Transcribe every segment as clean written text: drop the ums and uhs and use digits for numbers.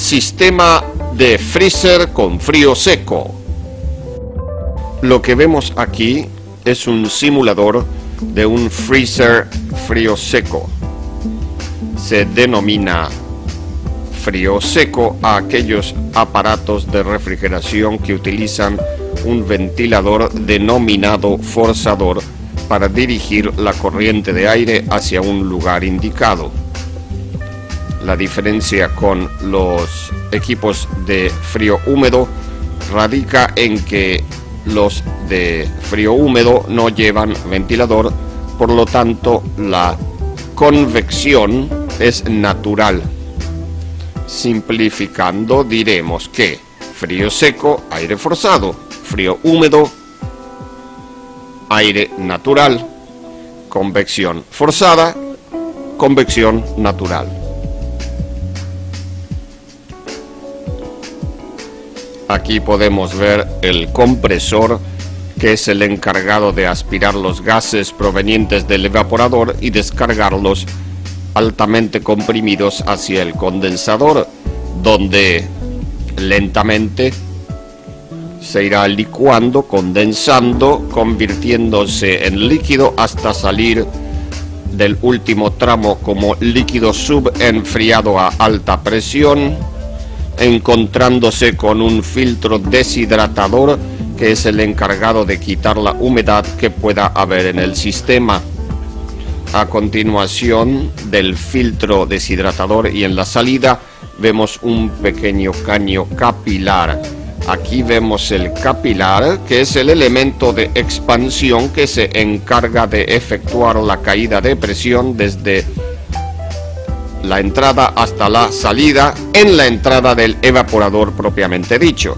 Sistema de freezer con frío seco. Lo que vemos aquí es un simulador de un freezer frío seco. Se denomina frío seco a aquellos aparatos de refrigeración que utilizan un ventilador denominado forzador para dirigir la corriente de aire hacia un lugar indicado. La diferencia con los equipos de frío húmedo radica en que los de frío húmedo no llevan ventilador, por lo tanto la convección es natural. Simplificando, diremos que frío seco, aire forzado; frío húmedo, aire natural; convección forzada, convección natural. Aquí podemos ver el compresor, que es el encargado de aspirar los gases provenientes del evaporador y descargarlos altamente comprimidos hacia el condensador, donde lentamente se irá licuando, condensando, convirtiéndose en líquido hasta salir del último tramo como líquido subenfriado a alta presión, encontrándose con un filtro deshidratador que es el encargado de quitar la humedad que pueda haber en el sistema. A continuación del filtro deshidratador y en la salida vemos un pequeño caño capilar. Aquí vemos el capilar, que es el elemento de expansión que se encarga de efectuar la caída de presión desde la entrada hasta la salida en la entrada del evaporador propiamente dicho.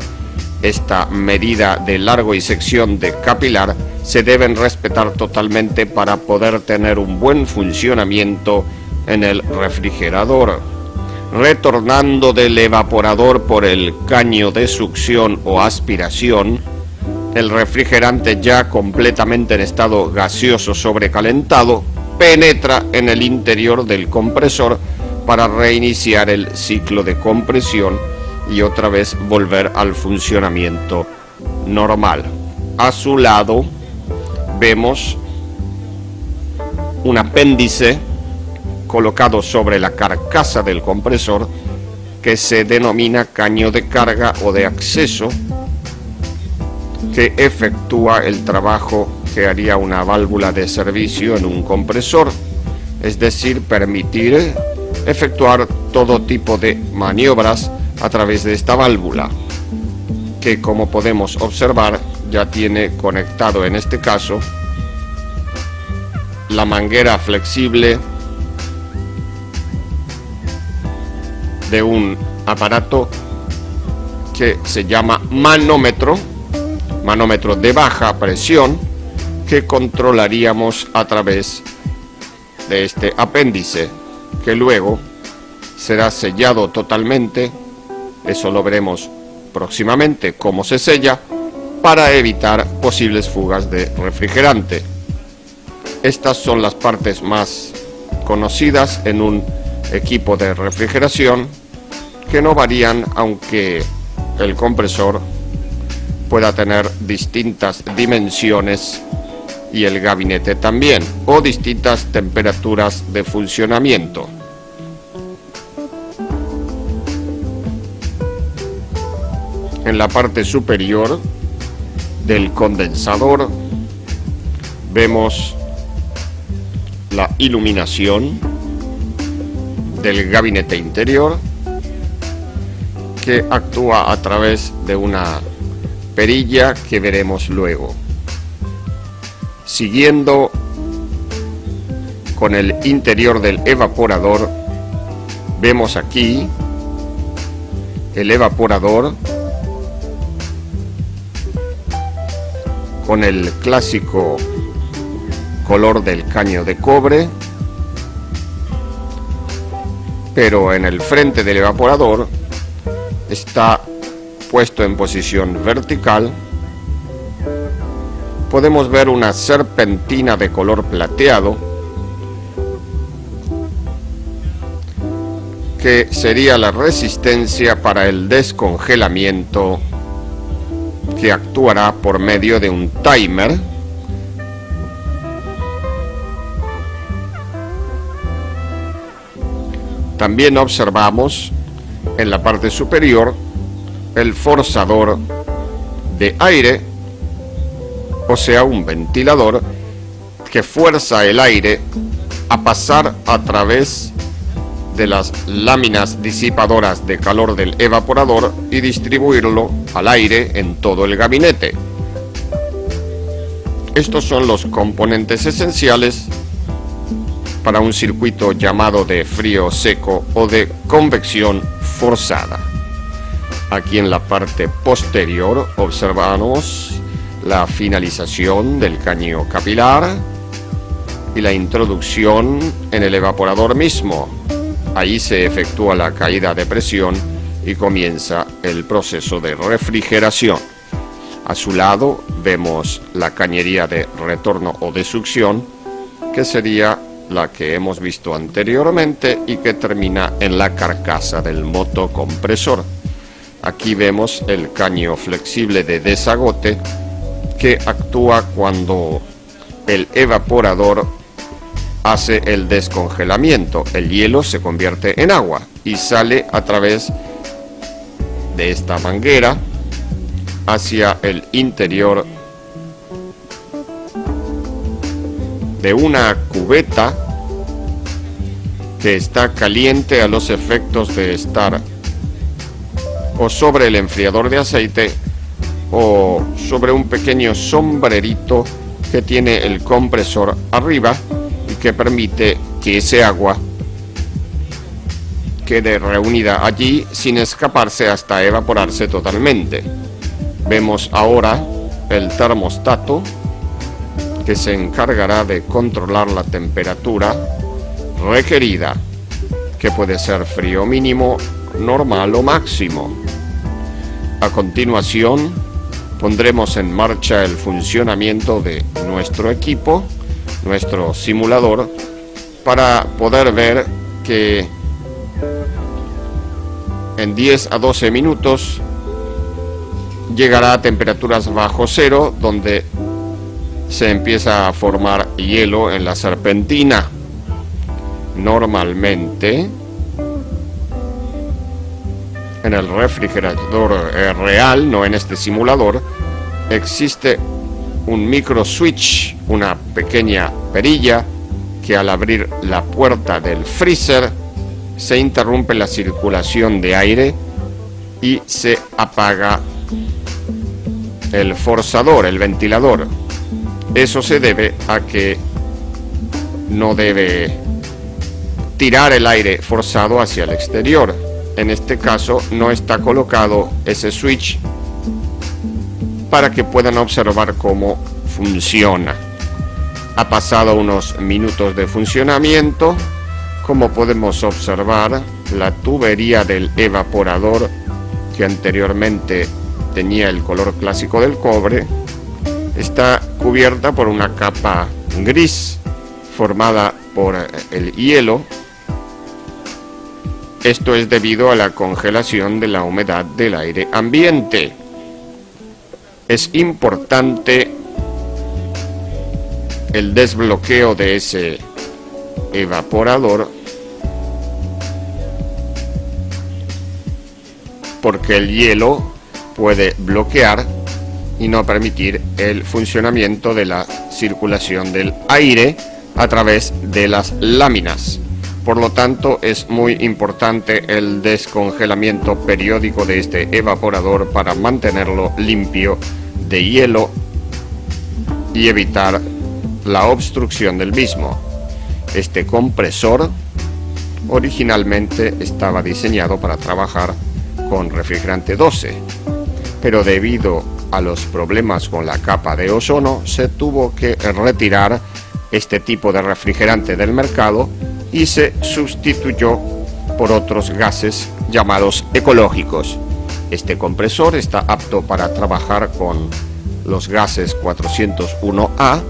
Esta medida de largo y sección de capilar se deben respetar totalmente para poder tener un buen funcionamiento en el refrigerador. Retornando del evaporador por el caño de succión o aspiración, el refrigerante ya completamente en estado gaseoso sobrecalentado penetra en el interior del compresor para reiniciar el ciclo de compresión y otra vez volver al funcionamiento normal. A su lado vemos un apéndice colocado sobre la carcasa del compresor que se denomina caño de carga o de acceso, que efectúa el trabajo que haría una válvula de servicio en un compresor, es decir, permitir efectuar todo tipo de maniobras a través de esta válvula, que, como podemos observar, ya tiene conectado en este caso la manguera flexible de un aparato que se llama manómetro de baja presión, que controlaríamos a través de este apéndice, que luego será sellado totalmente. Eso lo veremos próximamente, cómo se sella, para evitar posibles fugas de refrigerante. Estas son las partes más conocidas en un equipo de refrigeración, que no varían, aunque el compresor pueda tener distintas dimensiones y el gabinete también, o distintas temperaturas de funcionamiento. En la parte superior del condensador vemos la iluminación del gabinete interior, que actúa a través de una perilla que veremos luego. Siguiendo con el interior del evaporador, vemos aquí el evaporador con el clásico color del caño de cobre, pero en el frente del evaporador está puesto en posición vertical. Podemos ver una serpentina de color plateado que sería la resistencia para el descongelamiento, que actuará por medio de un timer También observamos en la parte superior el forzador de aire, o sea, un ventilador que fuerza el aire a pasar a través de las láminas disipadoras de calor del evaporador y distribuirlo al aire en todo el gabinete. Estos son los componentes esenciales para un circuito llamado de frío seco o de convección forzada. Aquí en la parte posterior observamos la finalización del caño capilar y la introducción en el evaporador mismo. Ahí se efectúa la caída de presión y comienza el proceso de refrigeración. A su lado vemos la cañería de retorno o de succión, que sería la que hemos visto anteriormente y que termina en la carcasa del motocompresor. Aquí vemos el caño flexible de desagote, que actúa cuando el evaporador hace el descongelamiento. El hielo se convierte en agua y sale a través de esta manguera hacia el interior de una cubeta que está caliente a los efectos de estar o sobre el enfriador de aceite o sobre un pequeño sombrerito que tiene el compresor arriba y que permite que ese agua quede reunida allí sin escaparse hasta evaporarse totalmente. Vemos ahora el termostato, que se encargará de controlar la temperatura requerida, que puede ser frío mínimo, normal o máximo. A continuación, pondremos en marcha el funcionamiento de nuestro equipo, nuestro simulador, para poder ver que en 10 a 12 minutos llegará a temperaturas bajo cero, donde se empieza a formar hielo en la serpentina. Normalmente, en el refrigerador real, no en este simulador, existe un micro switch, una pequeña perilla que al abrir la puerta del freezer se interrumpe la circulación de aire y se apaga el forzador, el ventilador. Eso se debe a que no debe tirar el aire forzado hacia el exterior. En este caso no está colocado ese switch para que puedan observar cómo funciona. Ha pasado unos minutos de funcionamiento. Como podemos observar, la tubería del evaporador, que anteriormente tenía el color clásico del cobre, está cubierta por una capa gris formada por el hielo. Esto es debido a la congelación de la humedad del aire ambiente. Es importante el desbloqueo de ese evaporador, porque el hielo puede bloquear y no permitir el funcionamiento de la circulación del aire a través de las láminas. Por lo tanto, es muy importante el descongelamiento periódico de este evaporador para mantenerlo limpio de hielo y evitar la obstrucción del mismo. Este compresor originalmente estaba diseñado para trabajar con refrigerante 12, pero debido a los problemas con la capa de ozono se tuvo que retirar este tipo de refrigerante del mercado y se sustituyó por otros gases llamados ecológicos. Este compresor está apto para trabajar con los gases 401A,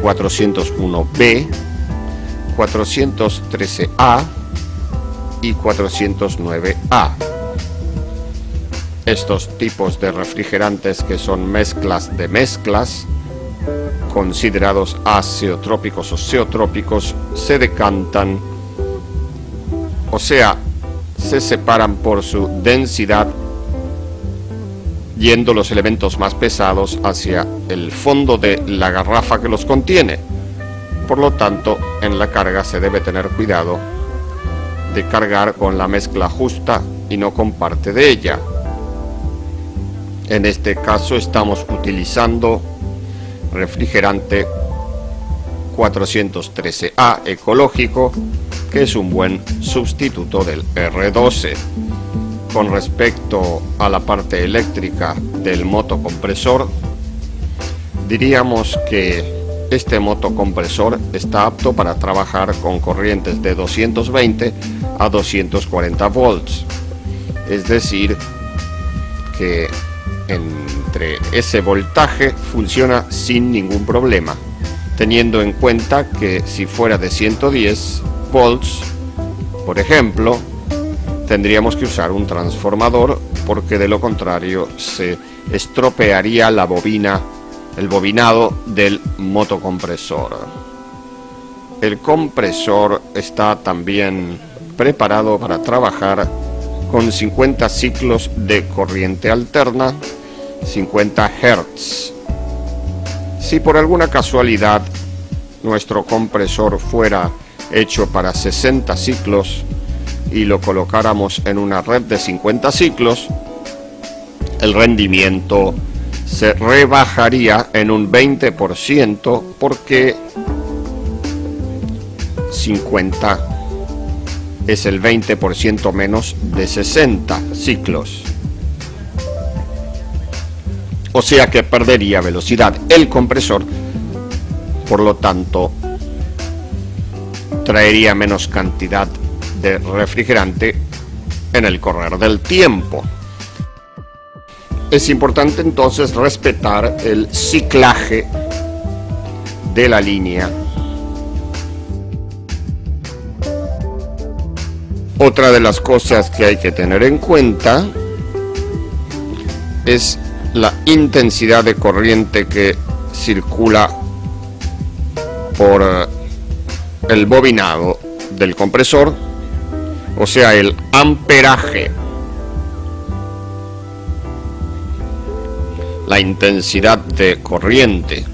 401B, 413A y 409A. Estos tipos de refrigerantes, que son mezclas de mezclas, considerados azeotrópicos o zeotrópicos, se decantan, o sea, se separan por su densidad, yendo los elementos más pesados hacia el fondo de la garrafa que los contiene. Por lo tanto, en la carga se debe tener cuidado de cargar con la mezcla justa y no con parte de ella. En este caso estamos utilizando refrigerante 413A ecológico, que es un buen sustituto del R12. Con respecto a la parte eléctrica del motocompresor, diríamos que este motocompresor está apto para trabajar con corrientes de 220 a 240 volts. Es decir, que entre ese voltaje funciona sin ningún problema, teniendo en cuenta que si fuera de 110 volts, por ejemplo, tendríamos que usar un transformador, porque de lo contrario se estropearía la bobina, el bobinado del motocompresor. El compresor está también preparado para trabajar con 50 ciclos de corriente alterna, 50 Hz. Si por alguna casualidad nuestro compresor fuera hecho para 60 ciclos y lo colocáramos en una red de 50 ciclos, el rendimiento se rebajaría en un 20%, porque 50 es el 20% menos de 60 ciclos. O sea que perdería velocidad el compresor, por lo tanto traería menos cantidad de refrigerante en el correr del tiempo. Es importante entonces respetar el ciclaje de la línea. Otra de las cosas que hay que tener en cuenta es la intensidad de corriente que circula por el bobinado del compresor, o sea, el amperaje. La intensidad de corriente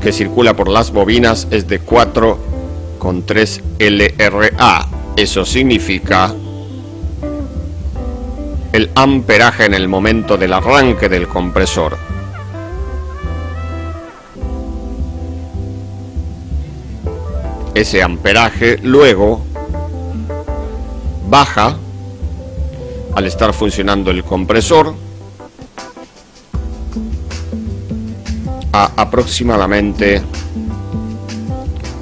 que circula por las bobinas es de 4,3 LRA. Eso significa el amperaje en el momento del arranque del compresor. Ese amperaje luego baja al estar funcionando el compresor a aproximadamente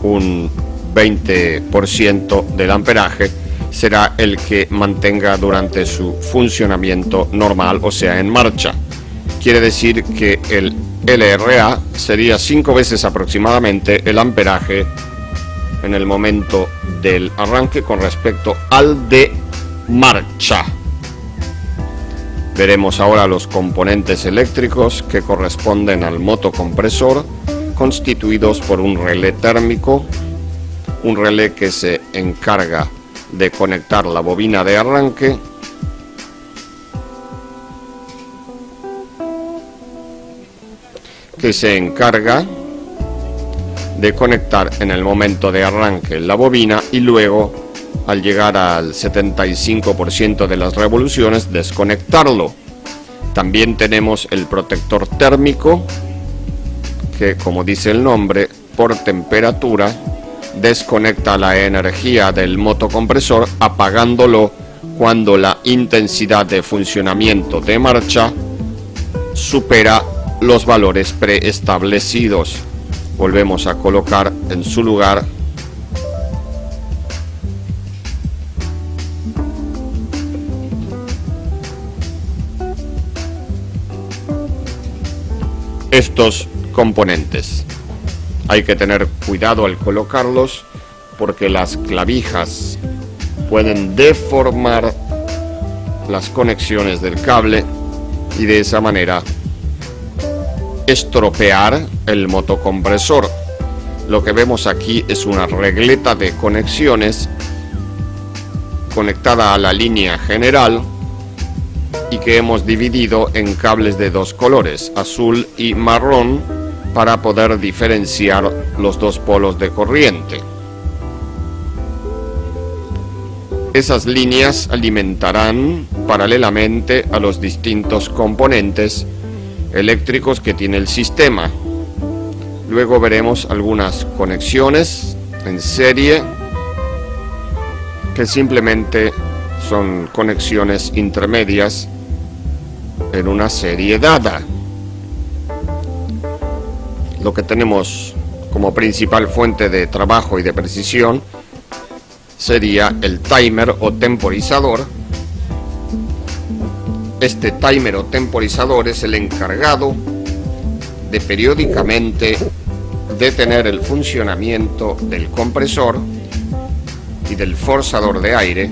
un 20% del amperaje. Será el que mantenga durante su funcionamiento normal, o sea, en marcha. Quiere decir que el LRA sería 5 veces aproximadamente el amperaje en el momento del arranque con respecto al de marcha. Veremos ahora los componentes eléctricos que corresponden al motocompresor, constituidos por un relé térmico, un relé que se encarga de conectar la bobina de arranque, que se encarga de conectar en el momento de arranque la bobina y luego, al llegar al 75% de las revoluciones, desconectarlo. También tenemos el protector térmico, que, como dice el nombre, por temperatura desconecta la energía del motocompresor, apagándolo cuando la intensidad de funcionamiento de marcha supera los valores preestablecidos. Volvemos a colocar en su lugar estos componentes. Hay que tener cuidado al colocarlos, porque las clavijas pueden deformar las conexiones del cable y de esa manera estropear el motocompresor. Lo que vemos aquí es una regleta de conexiones conectada a la línea general y que hemos dividido en cables de dos colores, azul y marrón, para poder diferenciar los dos polos de corriente. Esas líneas alimentarán paralelamente a los distintos componentes eléctricos que tiene el sistema. Luego veremos algunas conexiones en serie que simplemente son conexiones intermedias en una serie dada. Lo que tenemos como principal fuente de trabajo y de precisión sería el timer o temporizador. Este timer o temporizador es el encargado de periódicamente detener el funcionamiento del compresor y del forzador de aire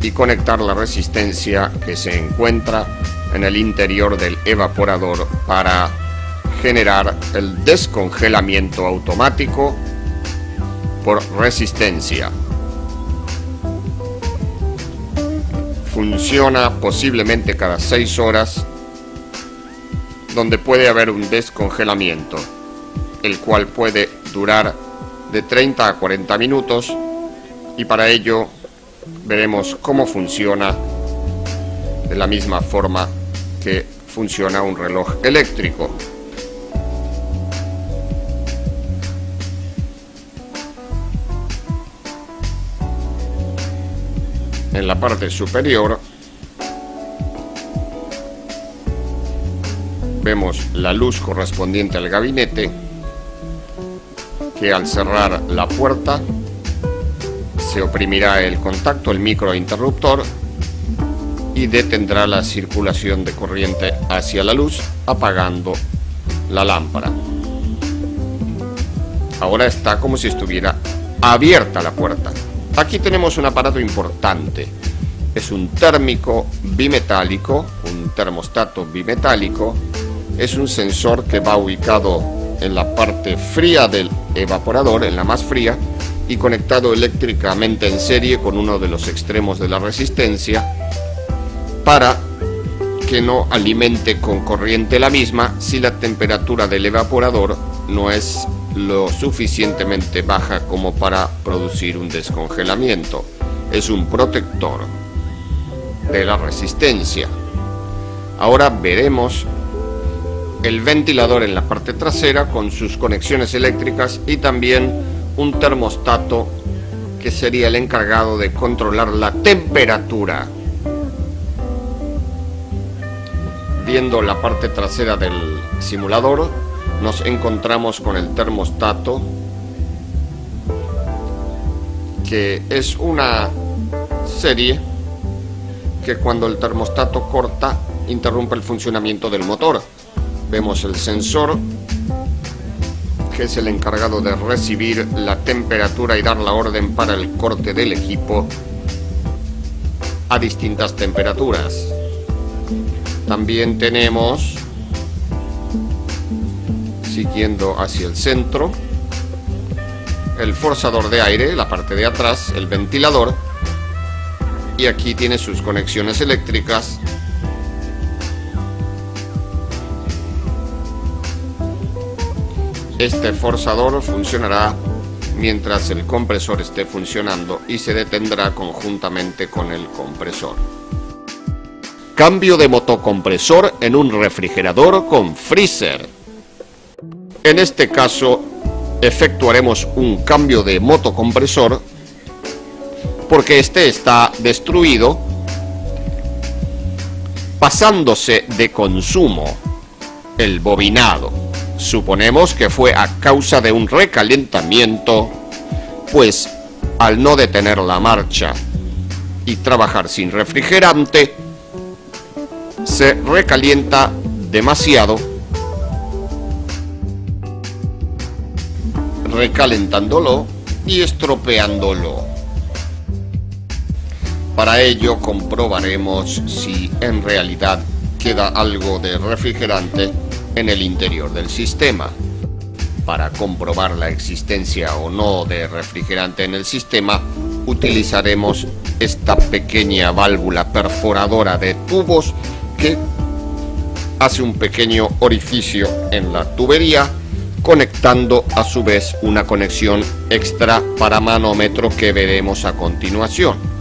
y conectar la resistencia que se encuentra en el interior del evaporador para generar el descongelamiento automático por resistencia. Funciona posiblemente cada 6 horas, donde puede haber un descongelamiento, el cual puede durar de 30 a 40 minutos, y para ello veremos cómo funciona de la misma forma que funciona un reloj eléctrico. En la parte superior vemos la luz correspondiente al gabinete, que al cerrar la puerta se oprimirá el contacto, el microinterruptor, y detendrá la circulación de corriente hacia la luz, apagando la lámpara. Ahora está como si estuviera abierta la puerta. Aquí tenemos un aparato importante. Es un térmico bimetálico, un termostato bimetálico. Es un sensor que va ubicado en la parte fría del evaporador, en la más fría, y conectado eléctricamente en serie con uno de los extremos de la resistencia para que no alimente con corriente la misma si la temperatura del evaporador no es lo suficientemente baja como para producir un descongelamiento. Es un protector de la resistencia. Ahora veremos el ventilador en la parte trasera con sus conexiones eléctricas y también un termostato que sería el encargado de controlar la temperatura. Viendo la parte trasera del simulador, nos encontramos con el termostato, que es una serie que cuando el termostato corta interrumpe el funcionamiento del motor. Vemos el sensor, que es el encargado de recibir la temperatura y dar la orden para el corte del equipo a distintas temperaturas. También tenemos, siguiendo hacia el centro, el forzador de aire, la parte de atrás, el ventilador, y aquí tiene sus conexiones eléctricas. Este forzador funcionará mientras el compresor esté funcionando y se detendrá conjuntamente con el compresor. Cambio de motocompresor en un refrigerador con freezer. En este caso efectuaremos un cambio de motocompresor porque este está destruido, pasándose de consumo el bobinado. Suponemos que fue a causa de un recalentamiento, pues al no detener la marcha y trabajar sin refrigerante, se recalienta demasiado, recalentándolo y estropeándolo. Para ello comprobaremos si en realidad queda algo de refrigerante en el interior del sistema. Para comprobar la existencia o no de refrigerante en el sistema, utilizaremos esta pequeña válvula perforadora de tubos que hace un pequeño orificio en la tubería, conectando a su vez una conexión extra para manómetro que veremos a continuación.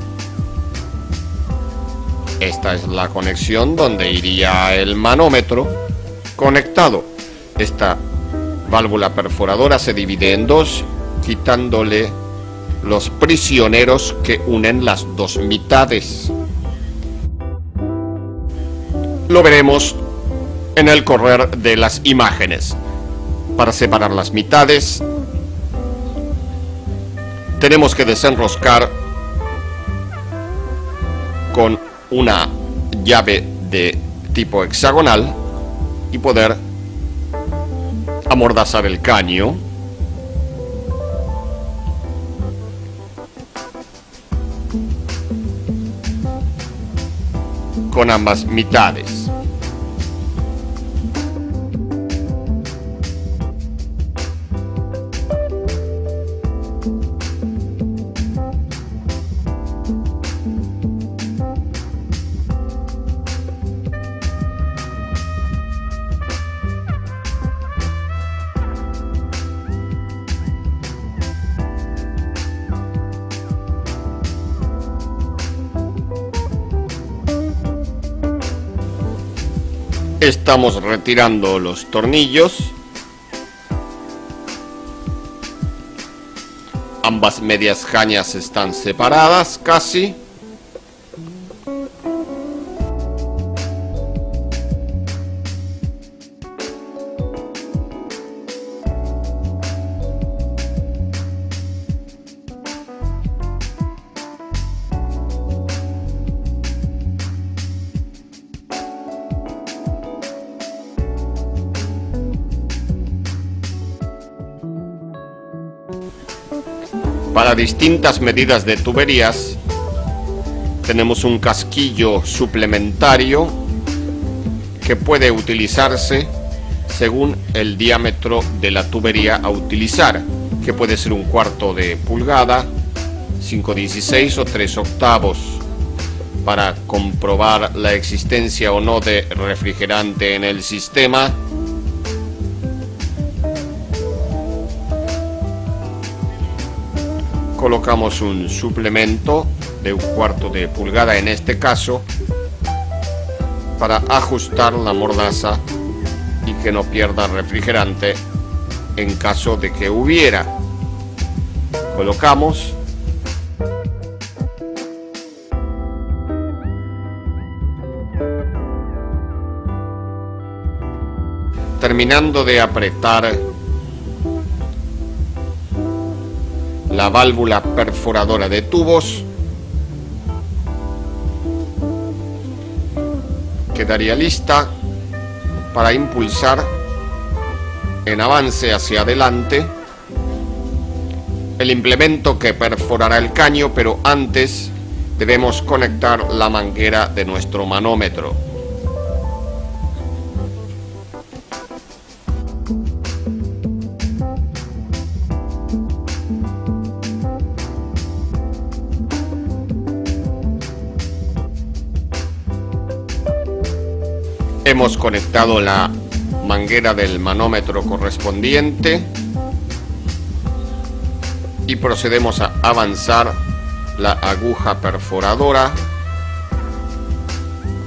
Esta es la conexión donde iría el manómetro conectado. Esta válvula perforadora se divide en dos, quitándole los prisioneros que unen las dos mitades. Lo veremos en el correr de las imágenes. Para separar las mitades, tenemos que desenroscar con una llave de tipo hexagonal y poder amordazar el caño. Con ambas mitades. Estamos retirando los tornillos. Ambas medias cañas están separadas casi. Para distintas medidas de tuberías tenemos un casquillo suplementario que puede utilizarse según el diámetro de la tubería a utilizar, que puede ser 1/4 de pulgada, 5/16 o 3/8. Para comprobar la existencia o no de refrigerante en el sistema, colocamos un suplemento de 1/4 de pulgada en este caso para ajustar la mordaza y que no pierda refrigerante en caso de que hubiera. Colocamos terminando de apretar la válvula perforadora de tubos, quedaría lista para impulsar en avance hacia adelante el implemento que perforará el caño, pero antes debemos conectar la manguera de nuestro manómetro. Hemos conectado la manguera del manómetro correspondiente y procedemos a avanzar la aguja perforadora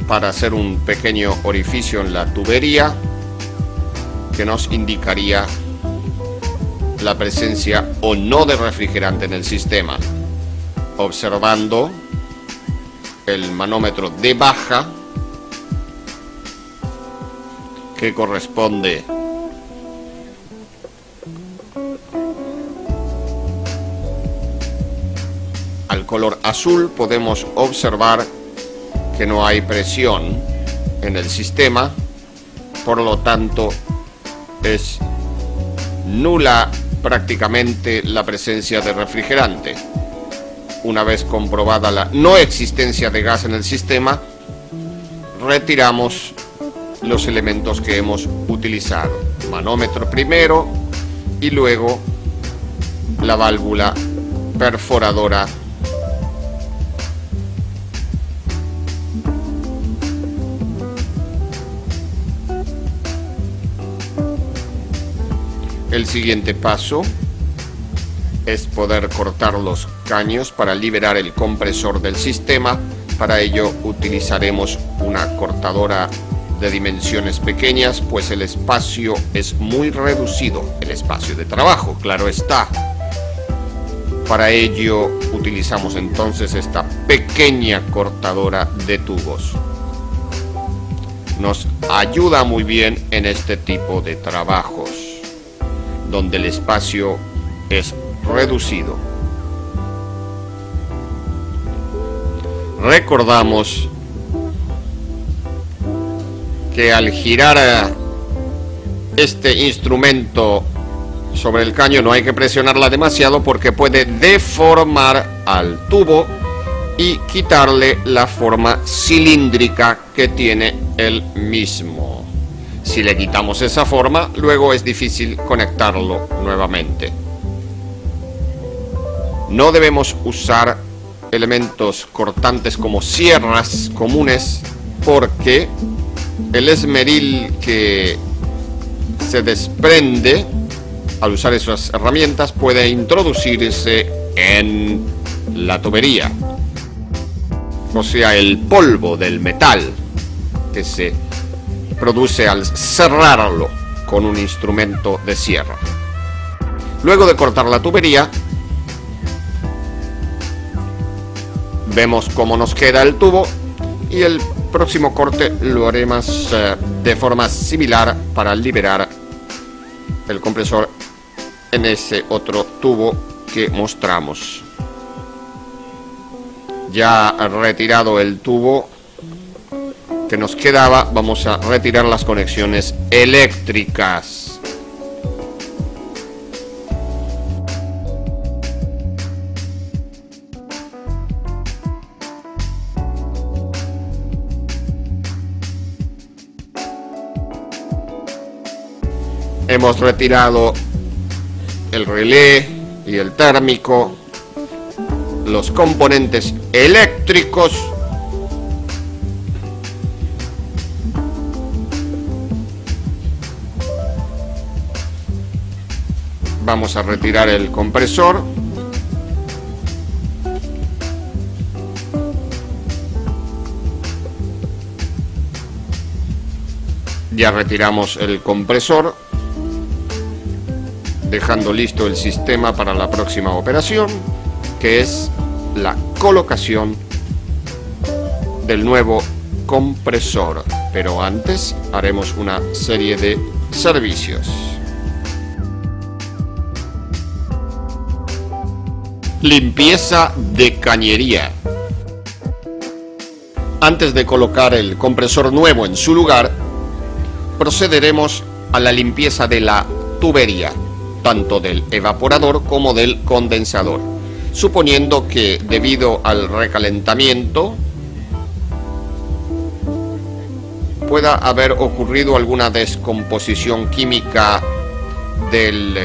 para hacer un pequeño orificio en la tubería que nos indicaría la presencia o no de refrigerante en el sistema. Observando el manómetro de baja, que corresponde al color azul, podemos observar que no hay presión en el sistema, por lo tanto es nula prácticamente la presencia de refrigerante. Una vez comprobada la no existencia de gas en el sistema, retiramos los elementos que hemos utilizado. Manómetro primero y luego la válvula perforadora El siguiente paso es poder cortar los caños para liberar el compresor del sistema. Para ello utilizaremos una cortadora de dimensiones pequeñas, pues el espacio es muy reducido, el espacio de trabajo, claro está. Para ello utilizamos entonces esta pequeña cortadora de tubos. Nos ayuda muy bien en este tipo de trabajos, donde el espacio es reducido. Recordamos que al girar este instrumento sobre el caño no hay que presionarla demasiado porque puede deformar al tubo y quitarle la forma cilíndrica que tiene el mismo. Si le quitamos esa forma, luego es difícil conectarlo nuevamente. No debemos usar elementos cortantes como sierras comunes, porque el esmeril que se desprende al usar esas herramientas puede introducirse en la tubería. O sea, el polvo del metal que se produce al cerrarlo con un instrumento de sierra. Luego de cortar la tubería, vemos cómo nos queda el tubo y el próximo corte lo haremos de forma similar para liberar el compresor en ese otro tubo que mostramos. Ya retirado el tubo que nos quedaba, vamos a retirar las conexiones eléctricas. Hemos retirado el relé y el térmico, los componentes eléctricos. Vamos a retirar el compresor. Ya retiramos el compresor, dejando listo el sistema para la próxima operación, que es la colocación del nuevo compresor. Pero antes haremos una serie de servicios. Limpieza de cañería. Antes de colocar el compresor nuevo en su lugar, procederemos a la limpieza de la tubería, tanto del evaporador como del condensador, suponiendo que debido al recalentamiento pueda haber ocurrido alguna descomposición química del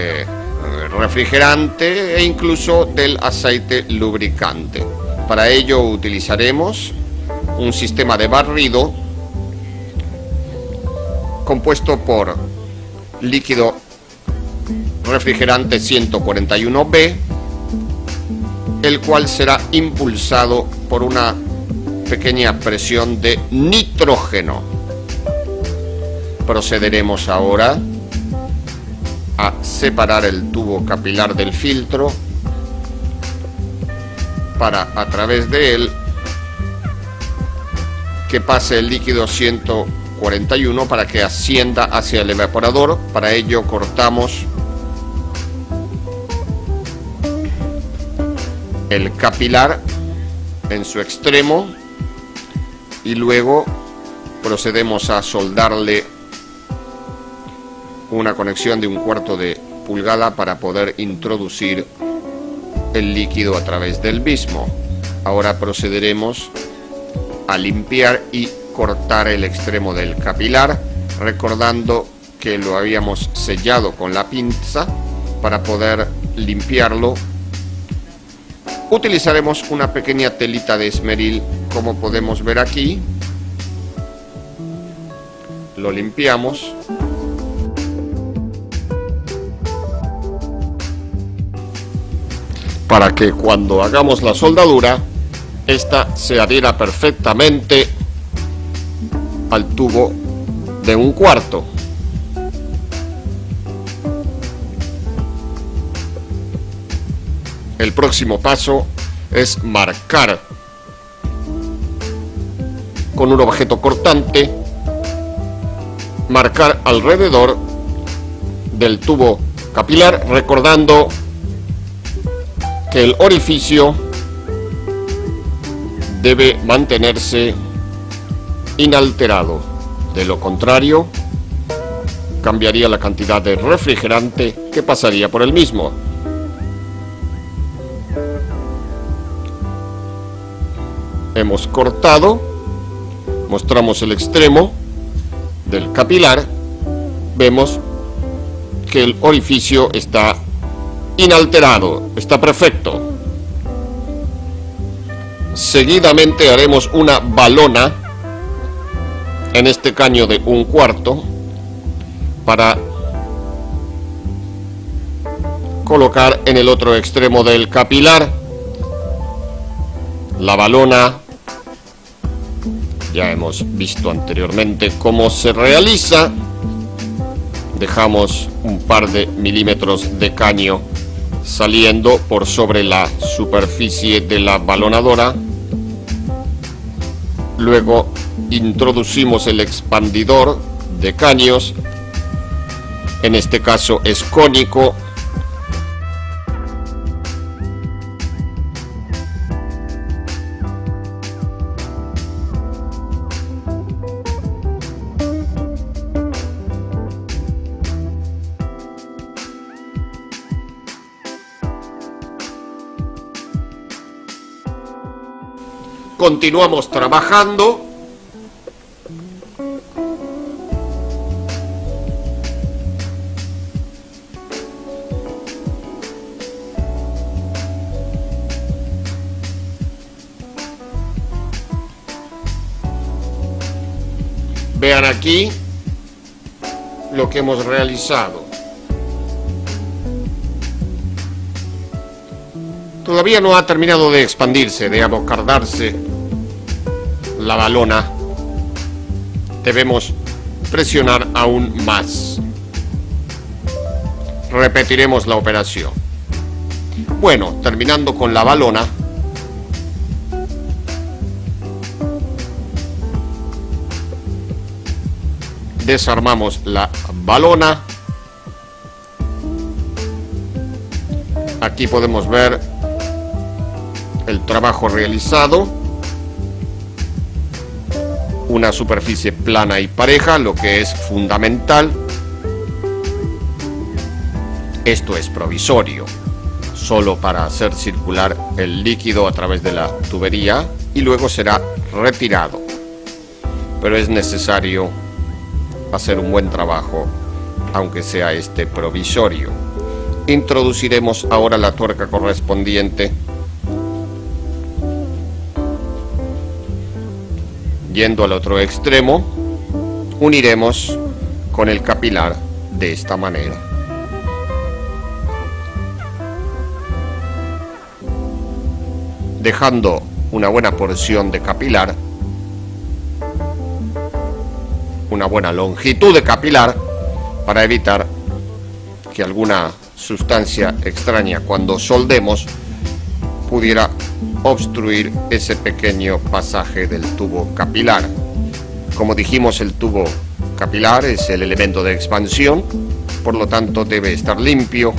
refrigerante e incluso del aceite lubricante. Para ello utilizaremos un sistema de barrido compuesto por líquido refrigerante 141B, el cual será impulsado por una pequeña presión de nitrógeno. Procederemos ahora a separar el tubo capilar del filtro para, a través de él, que pase el líquido 141 para que ascienda hacia el evaporador. Para ello cortamos el capilar en su extremo y luego procedemos a soldarle una conexión de 1/4 de pulgada para poder introducir el líquido a través del mismo. Ahora procederemos a limpiar y cortar el extremo del capilar, recordando que lo habíamos sellado con la pinza. Para poder limpiarlo utilizaremos una pequeña telita de esmeril, como podemos ver aquí. Lo limpiamos para que cuando hagamos la soldadura esta se adhiera perfectamente al tubo de 1/4. El próximo paso es marcar con un objeto cortante, marcar alrededor del tubo capilar, recordando que el orificio debe mantenerse inalterado. De lo contrario, cambiaría la cantidad de refrigerante que pasaría por el mismo. Hemos cortado, mostramos el extremo del capilar, vemos que el orificio está inalterado, está perfecto. Seguidamente haremos una balona en este caño de 1/4 para colocar en el otro extremo del capilar. La balona ya hemos visto anteriormente cómo se realiza. Dejamos un par de milímetros de caño saliendo por sobre la superficie de la balonadora. Luego introducimos el expandidor de caños, en este caso es cónico. Continuamos trabajando. Vean aquí lo que hemos realizado. Todavía no ha terminado de expandirse, de abocardarse la balona. Debemos presionar aún más. Repetiremos la operación. Bueno, terminando con la balona, desarmamos la balona. Aquí podemos ver el trabajo realizado. Una superficie plana y pareja, lo que es fundamental. Esto es provisorio, solo para hacer circular el líquido a través de la tubería y luego será retirado. Pero es necesario hacer un buen trabajo, aunque sea este provisorio. Introduciremos ahora la tuerca correspondiente. Yendo al otro extremo, uniremos con el capilar de esta manera. Dejando una buena porción de capilar, una buena longitud de capilar, para evitar que alguna sustancia extraña cuando soldemos pudiera obstruir ese pequeño pasaje del tubo capilar. Como dijimos, el tubo capilar es el elemento de expansión, por lo tanto debe estar limpio,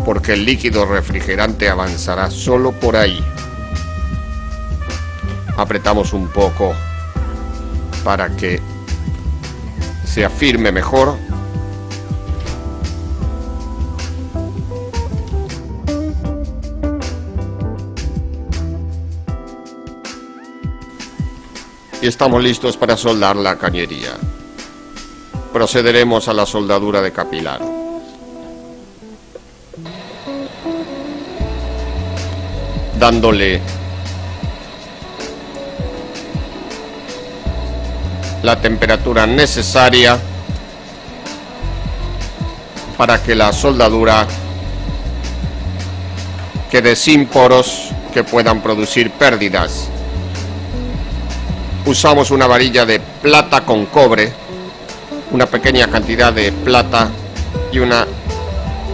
porque el líquido refrigerante avanzará solo por ahí. Apretamos un poco para que se afirme mejor. y estamos listos para soldar la cañería. Procederemos a la soldadura de capilar. Dándole la temperatura necesaria para que la soldadura quede sin poros que puedan producir pérdidas. Usamos una varilla de plata con cobre, una pequeña cantidad de plata y una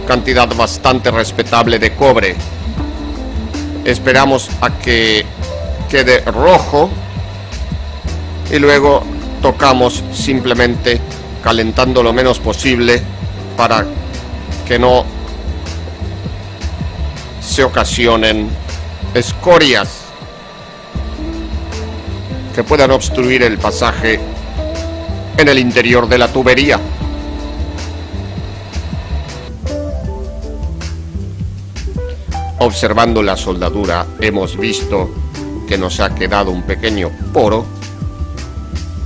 cantidad bastante respetable de cobre. Esperamos a que quede rojo y luego tocamos simplemente calentando lo menos posible para que no se ocasionen escorias que puedan obstruir el pasaje en el interior de la tubería. Observando la soldadura, hemos visto que nos ha quedado un pequeño poro,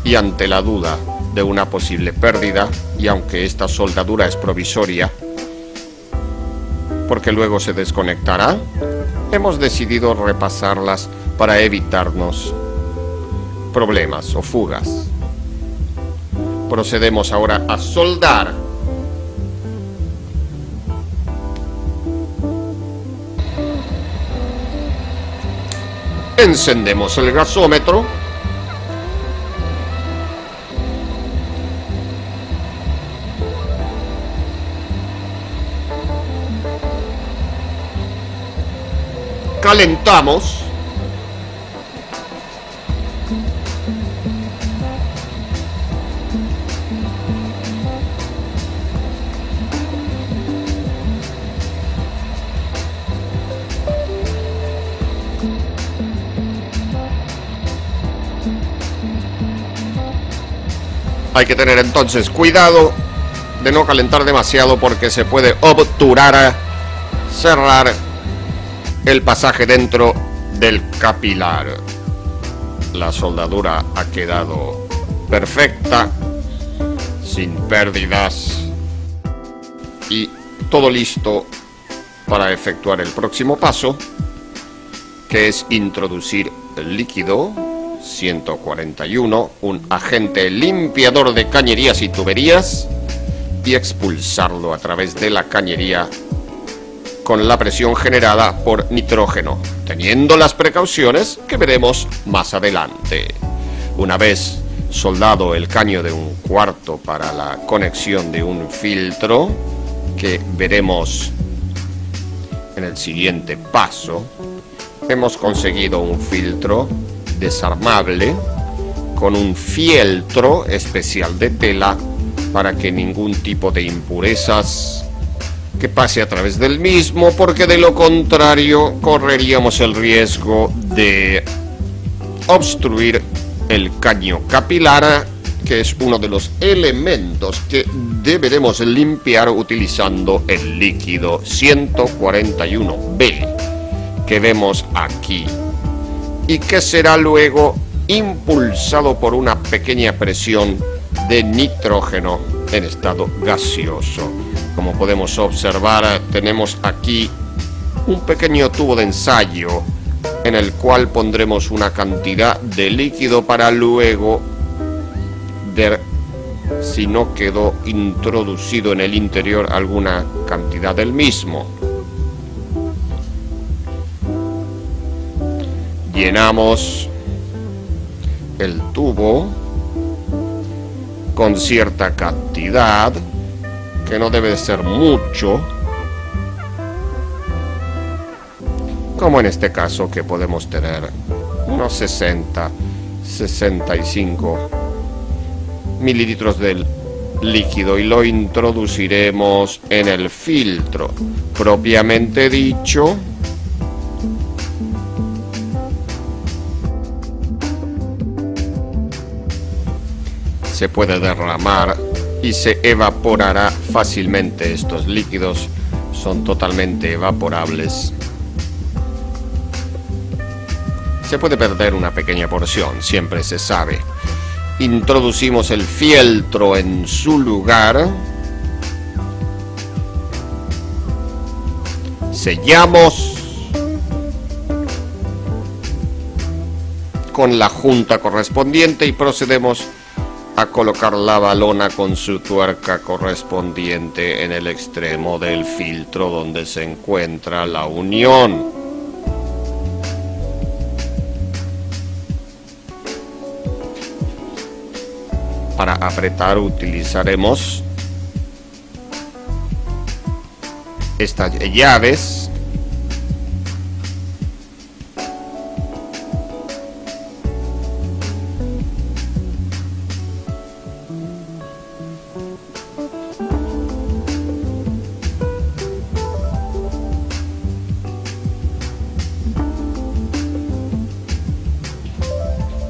y ante la duda de una posible pérdida, y aunque esta soldadura es provisoria, porque luego se desconectará, hemos decidido repasarlas para evitarnos problemas o fugas. Procedemos ahora a soldar. Encendemos el gasómetro. Calentamos. Hay que tener entonces cuidado de no calentar demasiado porque se puede obturar, cerrar el pasaje dentro del capilar. La soldadura ha quedado perfecta, sin pérdidas, y todo listo para efectuar el próximo paso, que es introducir el líquido 141, un agente limpiador de cañerías y tuberías, y expulsarlo a través de la cañería con la presión generada por nitrógeno, teniendo las precauciones que veremos más adelante. Una vez soldado el caño de 1/4 para la conexión de un filtro, que veremos en el siguiente paso, hemos conseguido un filtro desarmable con un fieltro especial de tela para que ningún tipo de impurezas que pase a través del mismo, porque de lo contrario correríamos el riesgo de obstruir el caño capilar, que es uno de los elementos que deberemos limpiar utilizando el líquido 141B que vemos aquí, y que será luego impulsado por una pequeña presión de nitrógeno en estado gaseoso. Como podemos observar, tenemos aquí un pequeño tubo de ensayo en el cual pondremos una cantidad de líquido para luego ver si no quedó introducido en el interior alguna cantidad del mismo. Llenamos el tubo con cierta cantidad, que no debe ser mucho, como en este caso, que podemos tener unos 65 mililitros del líquido, y lo introduciremos en el filtro propiamente dicho. Se puede derramar y se evaporará fácilmente. Estos líquidos son totalmente evaporables. Se puede perder una pequeña porción, siempre se sabe. Introducimos el fieltro en su lugar. Sellamos con la junta correspondiente y procedemos a colocar la balona con su tuerca correspondiente en el extremo del filtro donde se encuentra la unión. Para apretar utilizaremos estas llaves.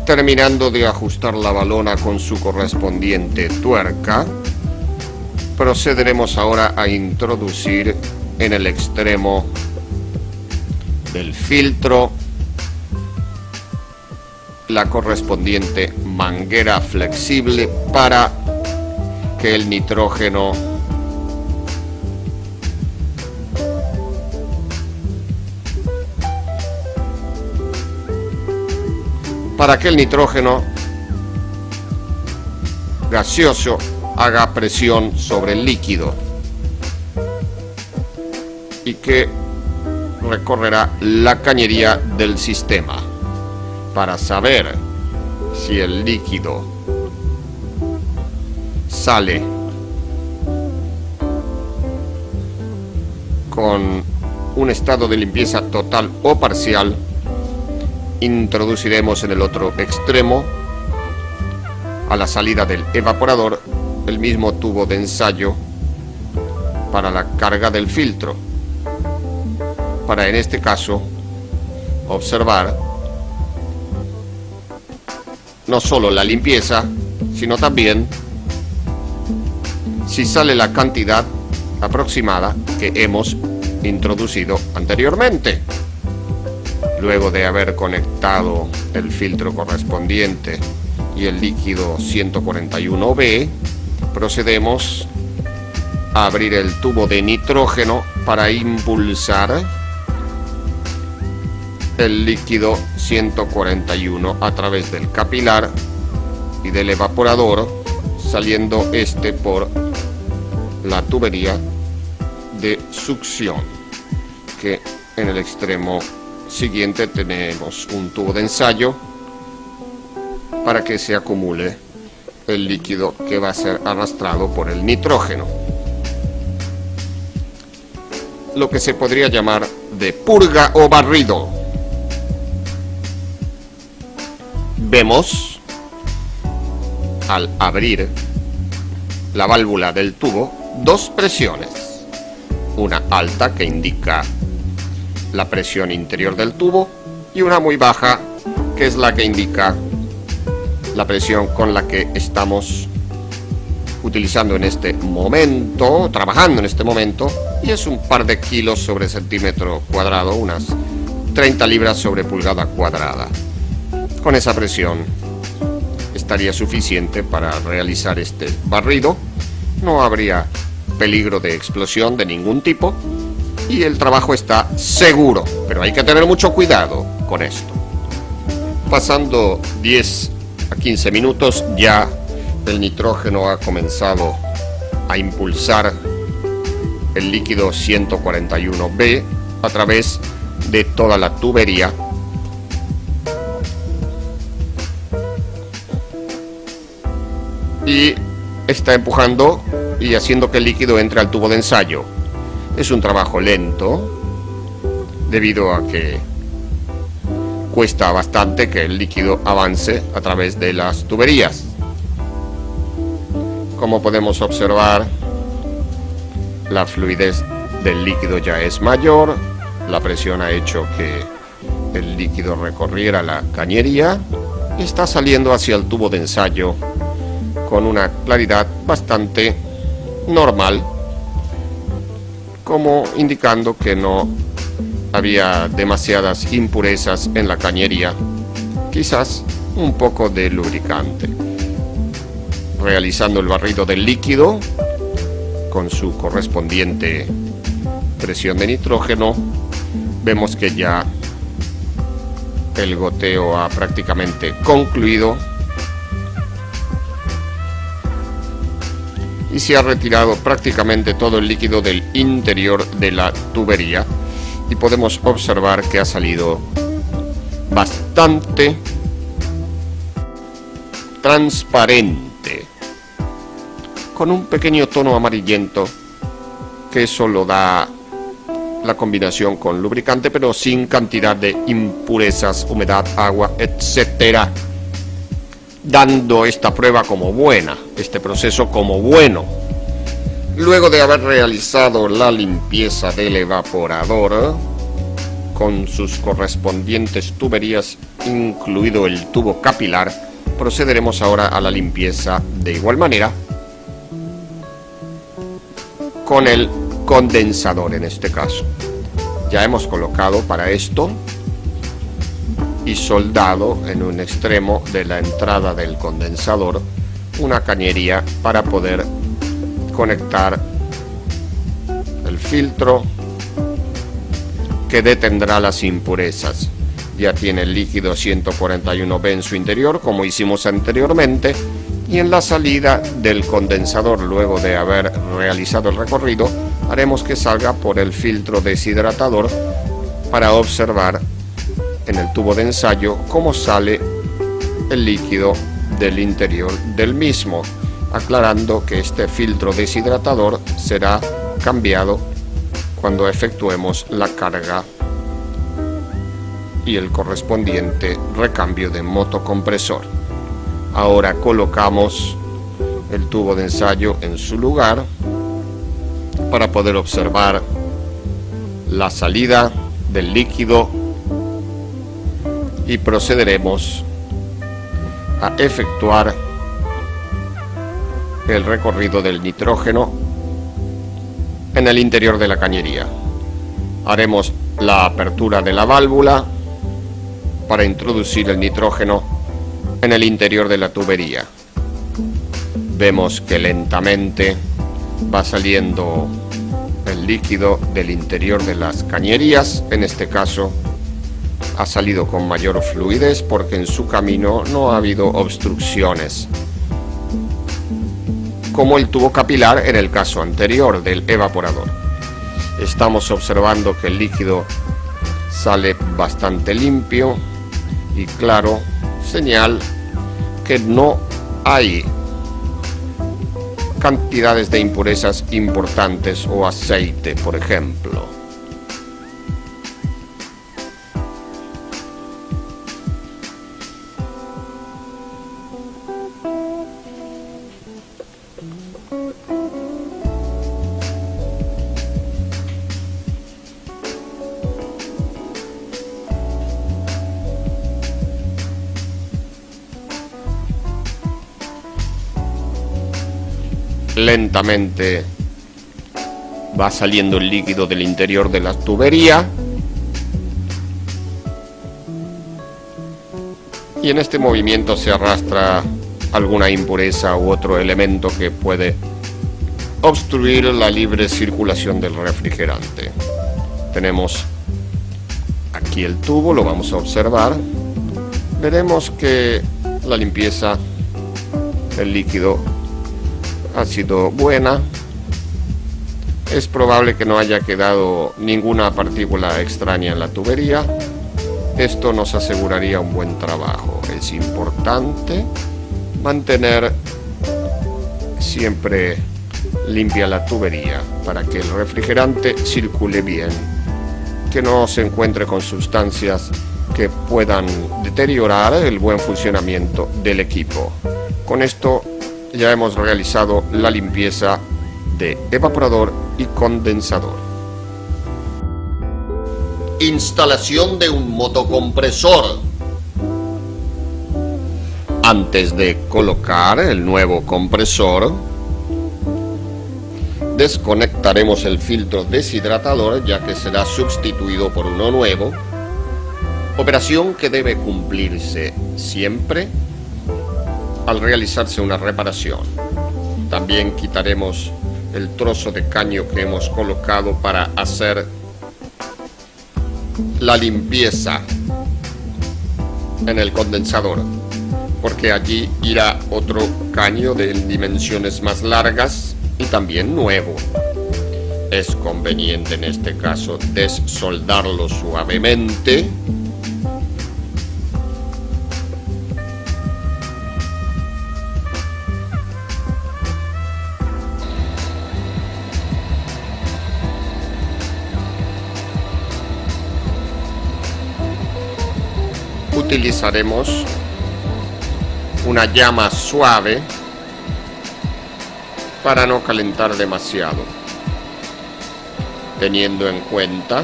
Terminando de ajustar la balona con su correspondiente tuerca, procederemos ahora a introducir en el extremo del filtro la correspondiente manguera flexible para que el nitrógeno gaseoso haga presión sobre el líquido y que recorrerá la cañería del sistema para saber si el líquido sale con un estado de limpieza total o parcial. Introduciremos en el otro extremo, a la salida del evaporador, el mismo tubo de ensayo para la carga del filtro, para en este caso observar no solo la limpieza, sino también si sale la cantidad aproximada que hemos introducido anteriormente. Luego de haber conectado el filtro correspondiente y el líquido 141B, procedemos a abrir el tubo de nitrógeno para impulsar el líquido 141 a través del capilar y del evaporador, saliendo este por la tubería de succión, que en el extremo siguiente tenemos un tubo de ensayo para que se acumule el líquido que va a ser arrastrado por el nitrógeno. Lo que se podría llamar de purga o barrido. Vemos, al abrir la válvula del tubo, dos presiones. Una alta, que indica la presión interior del tubo, y una muy baja, que es la que indica la presión con la que estamos utilizando en este momento, trabajando en este momento, y es un par de kilos sobre centímetro cuadrado, unas 30 libras sobre pulgada cuadrada. Con esa presión estaría suficiente para realizar este barrido. No habría peligro de explosión de ningún tipo y el trabajo está seguro, pero hay que tener mucho cuidado con esto. Pasando 10 a 15 minutos, ya el nitrógeno ha comenzado a impulsar el líquido 141B a través de toda la tubería y está empujando y haciendo que el líquido entre al tubo de ensayo. Es un trabajo lento debido a que cuesta bastante que el líquido avance a través de las tuberías. Como podemos observar, la fluidez del líquido ya es mayor, la presión ha hecho que el líquido recorriera la cañería y está saliendo hacia el tubo de ensayo con una claridad bastante normal, como indicando que no había demasiadas impurezas en la cañería, quizás un poco de lubricante. Realizando el barrido del líquido con su correspondiente presión de nitrógeno, vemos que ya el goteo ha prácticamente concluido y se ha retirado prácticamente todo el líquido del interior de la tubería, y podemos observar que ha salido bastante transparente, con un pequeño tono amarillento, que eso lo da la combinación con lubricante, pero sin cantidad de impurezas, humedad, agua, etcétera, dando esta prueba como buena, este proceso como bueno. Luego de haber realizado la limpieza del evaporador con sus correspondientes tuberías, incluido el tubo capilar, procederemos ahora a la limpieza de igual manera con el condensador. En este caso ya hemos colocado para esto y soldado en un extremo de la entrada del condensador una cañería para poder conectar el filtro que detendrá las impurezas. Ya tiene el líquido 141B en su interior, como hicimos anteriormente, y en la salida del condensador, luego de haber realizado el recorrido, haremos que salga por el filtro deshidratador para observar en el tubo de ensayo cómo sale el líquido del interior del mismo, aclarando que este filtro deshidratador será cambiado cuando efectuemos la carga y el correspondiente recambio de motocompresor. Ahora colocamos el tubo de ensayo en su lugar para poder observar la salida del líquido y procederemos a efectuar el recorrido del nitrógeno en el interior de la cañería. Haremos la apertura de la válvula para introducir el nitrógeno en el interior de la tubería. Vemos que lentamente va saliendo el líquido del interior de las cañerías. En este caso ha salido con mayor fluidez porque en su camino no ha habido obstrucciones, como el tubo capilar en el caso anterior del evaporador. Estamos observando que el líquido sale bastante limpio y claro, señal que no hay cantidades de impurezas importantes o aceite, por ejemplo. Lentamente va saliendo el líquido del interior de la tubería y en este movimiento se arrastra alguna impureza u otro elemento que puede obstruir la libre circulación del refrigerante. Tenemos aquí el tubo, lo vamos a observar. Veremos que la limpieza del líquido ha sido buena. Es probable que no haya quedado ninguna partícula extraña en la tubería. Esto nos aseguraría un buen trabajo. Es importante mantener siempre limpia la tubería para que el refrigerante circule bien, que no se encuentre con sustancias que puedan deteriorar el buen funcionamiento del equipo. Con esto ya hemos realizado la limpieza de evaporador y condensador. Instalación de un motocompresor. Antes de colocar el nuevo compresor, desconectaremos el filtro deshidratador, ya que será sustituido por uno nuevo, operación que debe cumplirse siempre al realizarse una reparación. También quitaremos el trozo de caño que hemos colocado para hacer la limpieza en el condensador, porque allí irá otro caño de dimensiones más largas y también nuevo. Es conveniente en este caso desoldarlo suavemente . Utilizaremos una llama suave para no calentar demasiado, teniendo en cuenta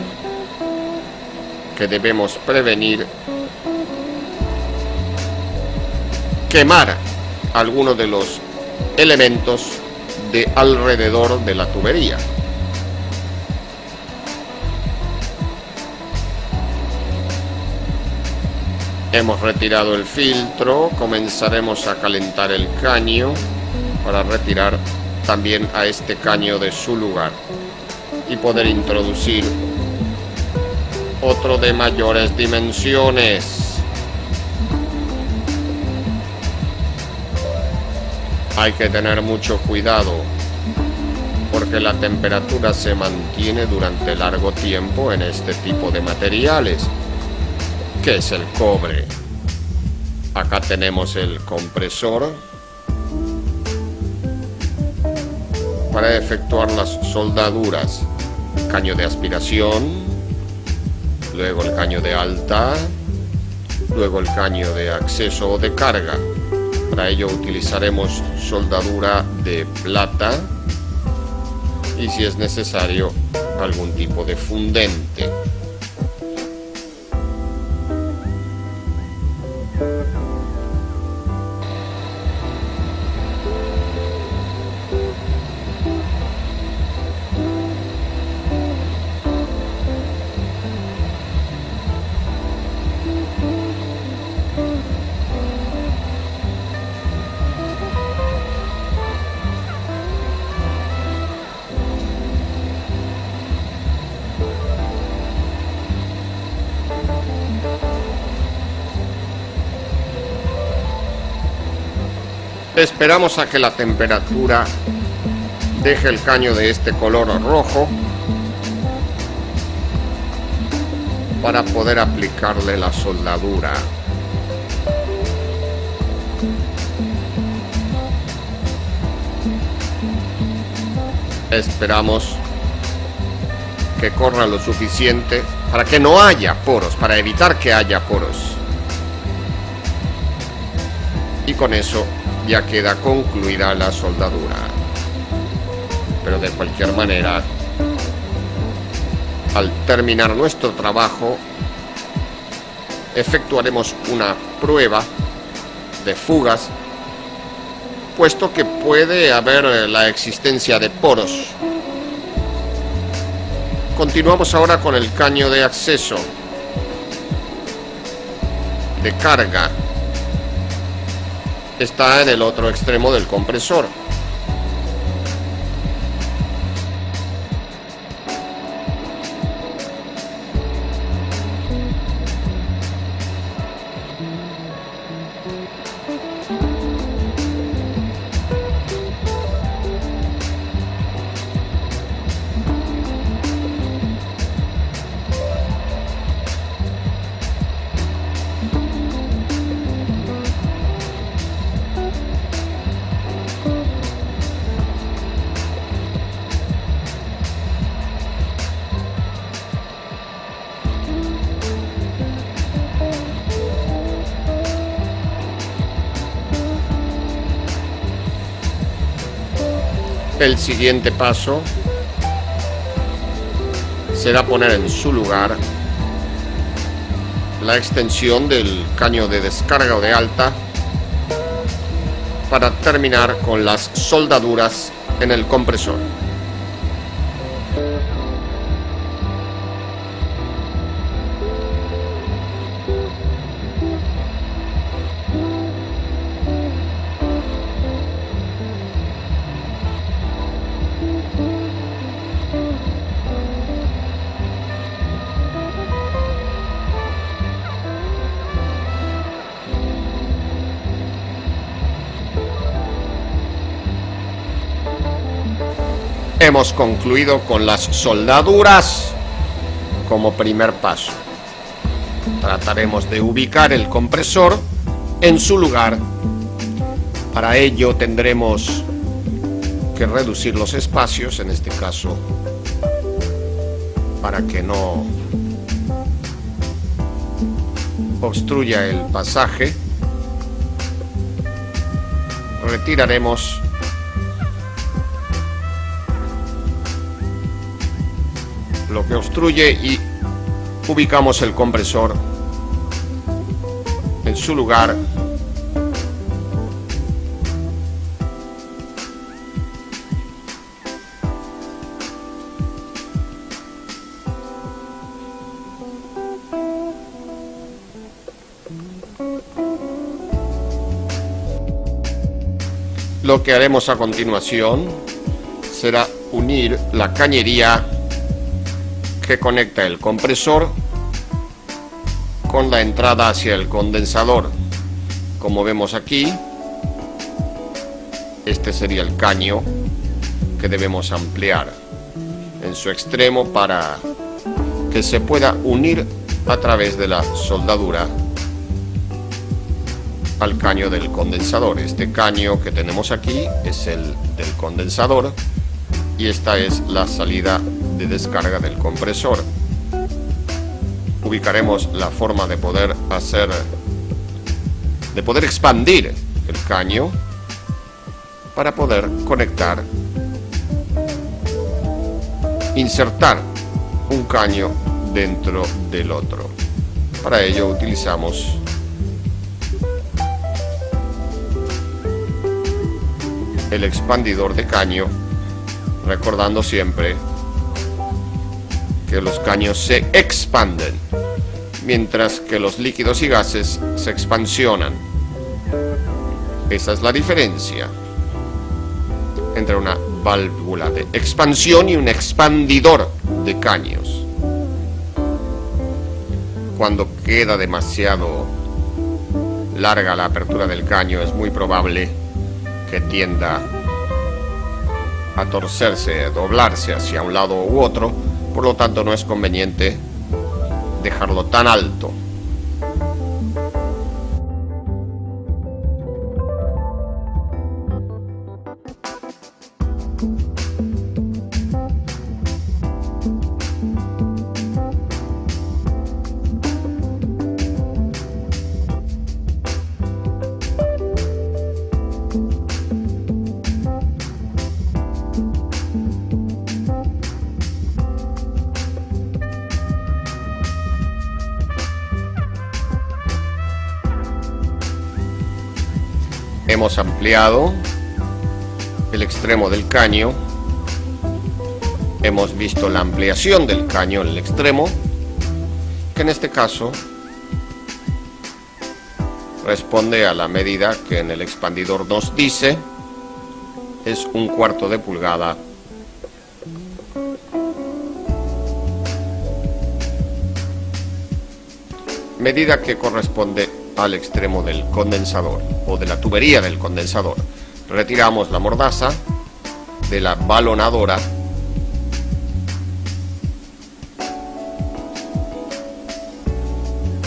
que debemos prevenir quemar alguno de los elementos de alrededor de la tubería. Hemos retirado el filtro, comenzaremos a calentar el caño para retirar también a este caño de su lugar y poder introducir otro de mayores dimensiones. Hay que tener mucho cuidado porque la temperatura se mantiene durante largo tiempo en este tipo de materiales, que es el cobre. Acá tenemos el compresor para efectuar las soldaduras, caño de aspiración, luego el caño de alta, luego el caño de acceso o de carga. Para ello utilizaremos soldadura de plata y, si es necesario, algún tipo de fundente. Esperamos a que la temperatura deje el caño de este color rojo para poder aplicarle la soldadura. Esperamos que corra lo suficiente para que no haya poros, para evitar que haya poros. Y con eso ya queda concluida la soldadura. Pero de cualquier manera, al terminar nuestro trabajo, efectuaremos una prueba de fugas, puesto que puede haber la existencia de poros. Continuamos ahora con el caño de acceso, de carga. Está en el otro extremo del compresor. El siguiente paso será poner en su lugar la extensión del caño de descarga o de alta para terminar con las soldaduras en el compresor. Hemos concluido con las soldaduras como primer paso. Trataremos de ubicar el compresor en su lugar. Para ello tendremos que reducir los espacios, en este caso, para que no obstruya el pasaje. Retiraremos lo que obstruye y ubicamos el compresor en su lugar. Lo que haremos a continuación será unir la cañería que conecta el compresor con la entrada hacia el condensador. Como vemos aquí, este sería el caño que debemos ampliar en su extremo para que se pueda unir a través de la soldadura al caño del condensador. Este caño que tenemos aquí es el del condensador y esta es la salida de descarga del compresor. Ubicaremos la forma de poder expandir el caño para poder insertar un caño dentro del otro. Para ello utilizamos el expandidor de caño, recordando siempre que los caños se expanden, mientras que los líquidos y gases se expansionan. Esa es la diferencia entre una válvula de expansión y un expandidor de caños. Cuando queda demasiado larga la apertura del caño, es muy probable que tienda a torcerse, a doblarse hacia un lado u otro. Por lo tanto, no es conveniente dejarlo tan alto. Hemos ampliado el extremo del caño, hemos visto la ampliación del caño en el extremo, que en este caso responde a la medida que en el expandidor nos dice, es 1/4 de pulgada. Medida que corresponde al extremo del condensador o de la tubería del condensador. Retiramos la mordaza de la balonadora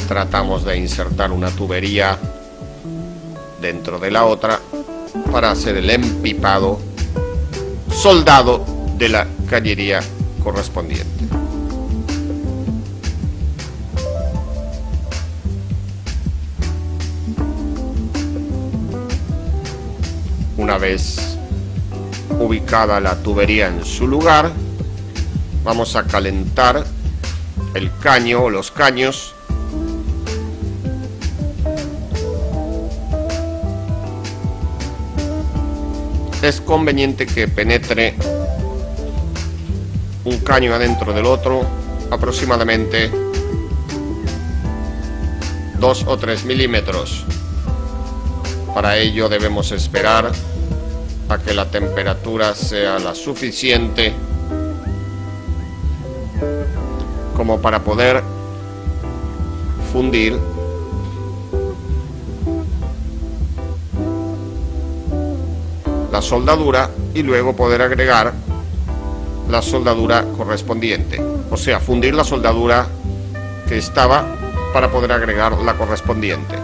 tratamos de insertar una tubería dentro de la otra para hacer el empipado soldado de la cañería correspondiente. Una vez ubicada la tubería en su lugar, vamos a calentar el caño o los caños es conveniente que penetre un caño adentro del otro, aproximadamente 2 o 3 milímetros. Para ello debemos esperar a que la temperatura sea la suficiente como para poder fundir la soldadura y luego poder agregar la soldadura correspondiente, o sea, fundir la soldadura que estaba para poder agregar la correspondiente.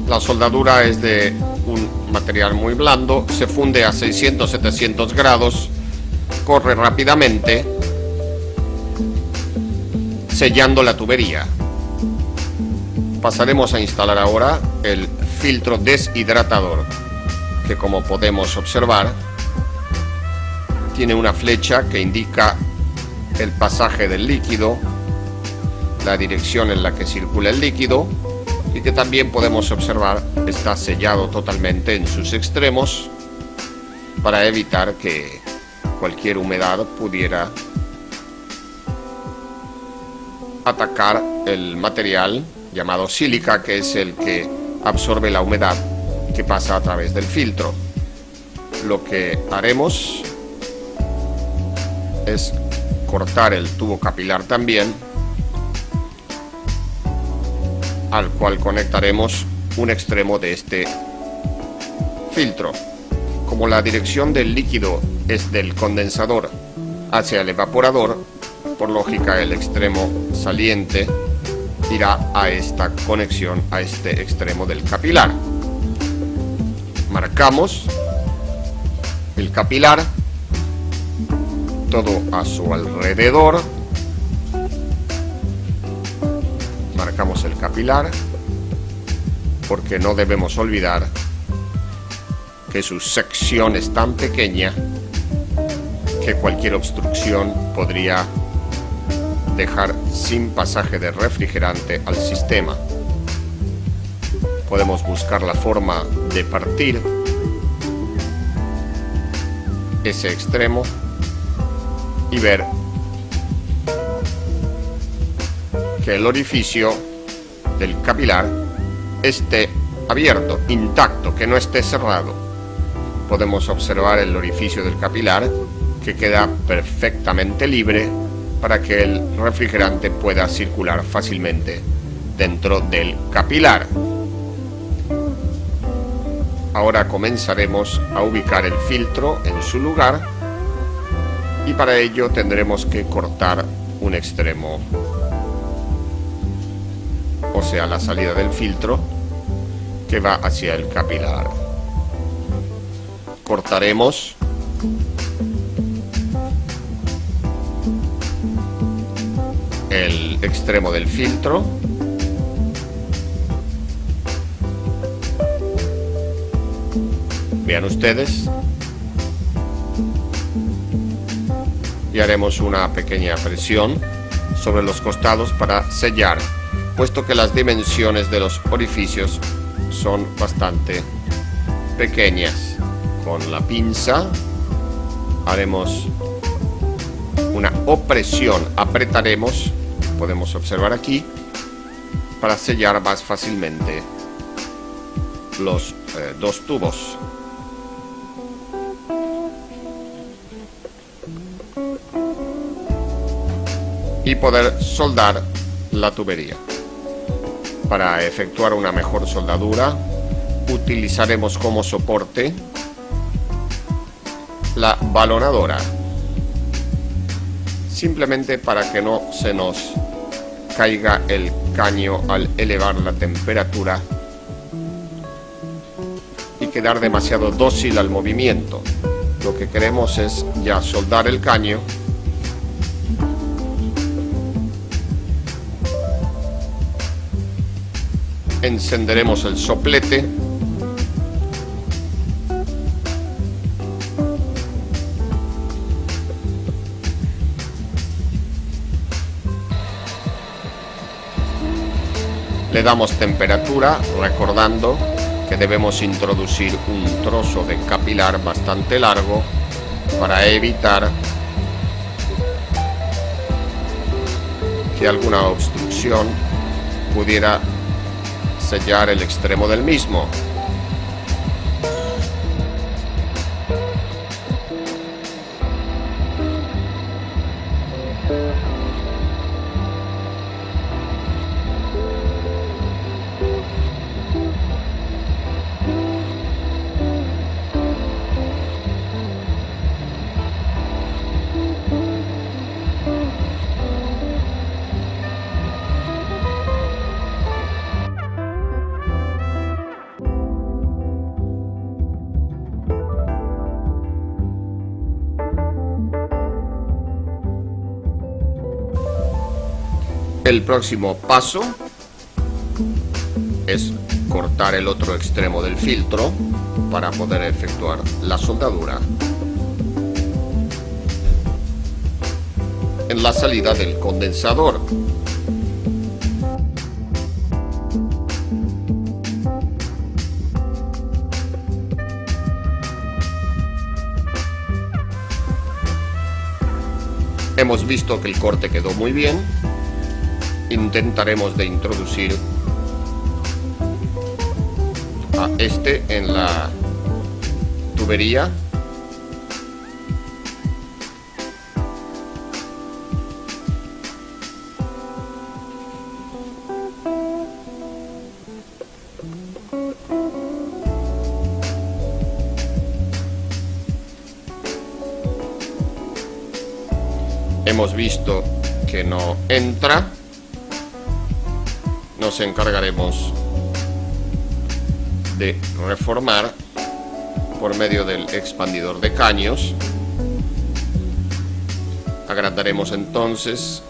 La soldadura es de un material muy blando, se funde a 600-700 grados, corre rápidamente, sellando la tubería. Pasaremos a instalar ahora el filtro deshidratador, que como podemos observar, tiene una flecha que indica el pasaje del líquido, la dirección en la que circula el líquido, y que también podemos observar está sellado totalmente en sus extremos para evitar que cualquier humedad pudiera atacar el material llamado sílica, que es el que absorbe la humedad que pasa a través del filtro. Lo que haremos es cortar el tubo capilar también, al cual conectaremos un extremo de este filtro. Como la dirección del líquido es del condensador hacia el evaporador, por lógica el extremo saliente irá a esta conexión, a este extremo del capilar. Marcamos el capilar, todo a su alrededor. Marcamos el capilar porque no debemos olvidar que su sección es tan pequeña que cualquier obstrucción podría dejar sin pasaje de refrigerante al sistema. Podemos buscar la forma de partir ese extremo y ver que el orificio del capilar esté abierto, intacto, que no esté cerrado. Podemos observar el orificio del capilar que queda perfectamente libre para que el refrigerante pueda circular fácilmente dentro del capilar. Ahora comenzaremos a ubicar el filtro en su lugar y para ello tendremos que cortar un extremo, o sea, la salida del filtro que va hacia el capilar. Cortaremos el extremo del filtro vean ustedes, y haremos una pequeña presión sobre los costados para sellar, puesto que las dimensiones de los orificios son bastante pequeñas. Con la pinza haremos una opresión, apretaremos, podemos observar aquí, para sellar más fácilmente los dos tubos. Y poder soldar la tubería. Para efectuar una mejor soldadura utilizaremos como soporte la balonadora, simplemente para que no se nos caiga el caño al elevar la temperatura y quedar demasiado dócil al movimiento. Lo que queremos es ya soldar el caño encenderemos el soplete Le damos temperatura, recordando que debemos introducir un trozo de capilar bastante largo para evitar que alguna obstrucción pudiera sellar el extremo del mismo. El próximo paso es cortar el otro extremo del filtro para poder efectuar la soldadura. En la salida del condensador. Hemos visto que el corte quedó muy bien. Intentaremos de introducir a este en la tubería. Hemos visto que no entra. Nos encargaremos de reformar por medio del expandidor de caños. Agrandaremos entonces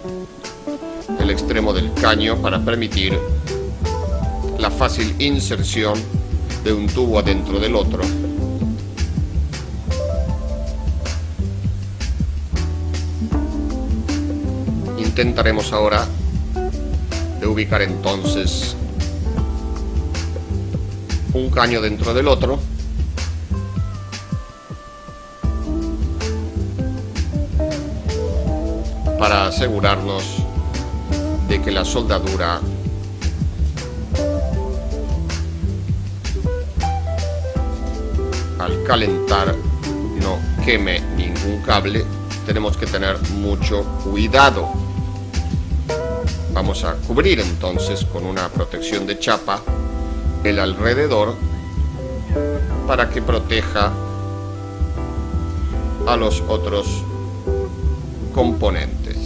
el extremo del caño para permitir la fácil inserción de un tubo adentro del otro. Intentaremos ahora de ubicar entonces un caño dentro del otro para asegurarnos de que la soldadura al calentar no queme ningún cable. Tenemos que tener mucho cuidado. Vamos a cubrir entonces con una protección de chapa el alrededor para que proteja a los otros componentes.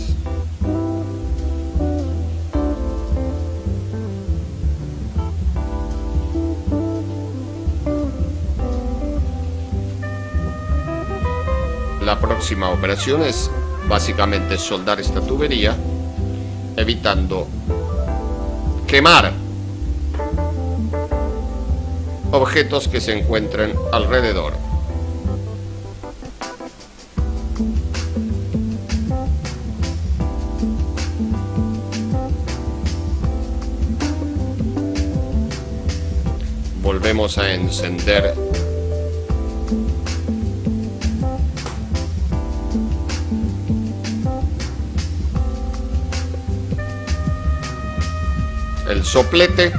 La próxima operación es básicamente soldar esta tubería, evitando quemar objetos que se encuentren alrededor. Volvemos a encender el soplete,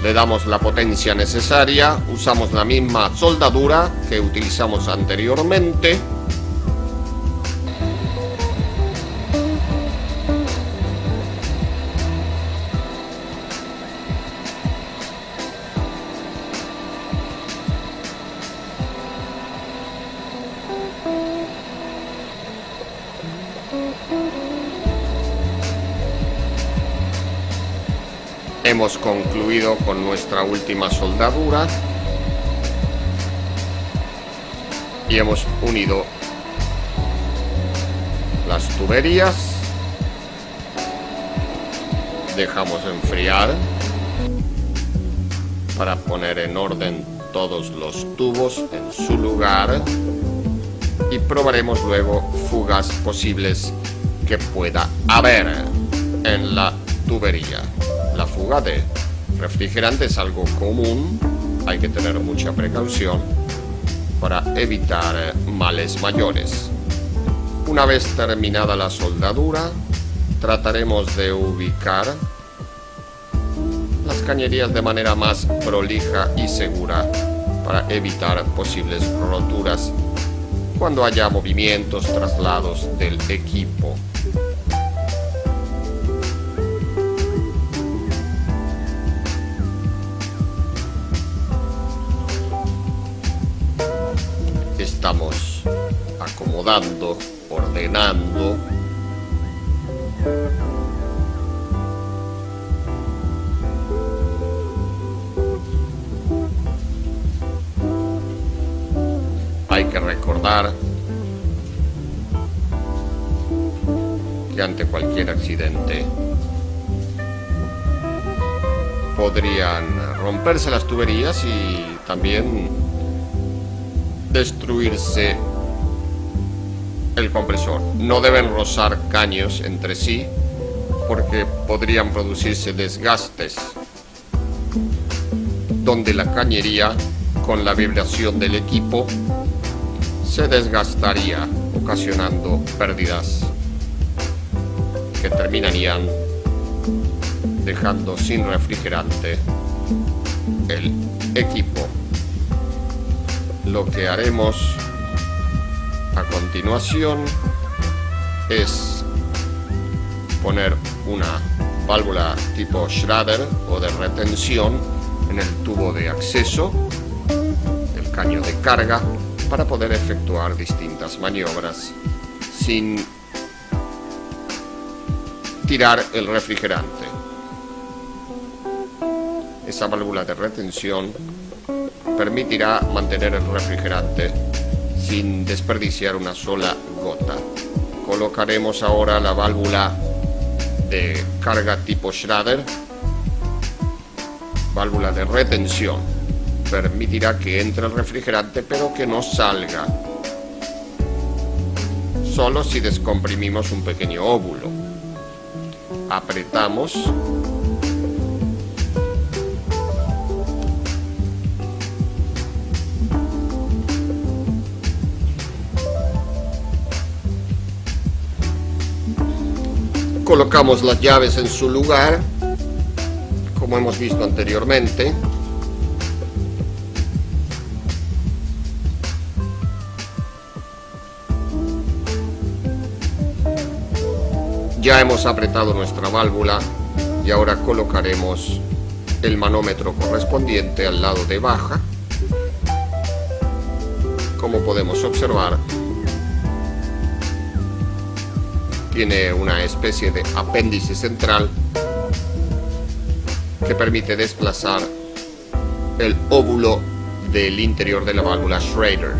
le damos la potencia necesaria, usamos la misma soldadura que utilizamos anteriormente. Hemos concluido con nuestra última soldadura y hemos unido las tuberías. Dejamos enfriar para poner en orden todos los tubos en su lugar y probaremos luego fugas posibles que pueda haber en la tubería. La fuga de refrigerante es algo común, hay que tener mucha precaución para evitar males mayores. Una vez terminada la soldadura, trataremos de ubicar las cañerías de manera más prolija y segura para evitar posibles roturas cuando haya movimientos, traslados del equipo. Estamos acomodando, ordenando. Hay que recordar que ante cualquier accidente podrían romperse las tuberías y también destruirse el compresor. No deben rozar caños entre sí porque podrían producirse desgastes donde la cañería, con la vibración del equipo, se desgastaría, ocasionando pérdidas que terminarían dejando sin refrigerante el equipo. Lo que haremos a continuación es poner una válvula tipo Schrader o de retención en el tubo de acceso del caño de carga para poder efectuar distintas maniobras sin tirar el refrigerante. Esa válvula de retención permitirá mantener el refrigerante sin desperdiciar una sola gota. Colocaremos ahora la válvula de carga tipo Schrader, válvula de retención. Permitirá que entre el refrigerante pero que no salga, solo si descomprimimos un pequeño óvulo. Apretamos colocamos las llaves en su lugar, como hemos visto anteriormente. Ya hemos apretado nuestra válvula y ahora colocaremos el manómetro correspondiente al lado de baja. Como podemos observar, tiene una especie de apéndice central que permite desplazar el óvulo del interior de la válvula Schrader.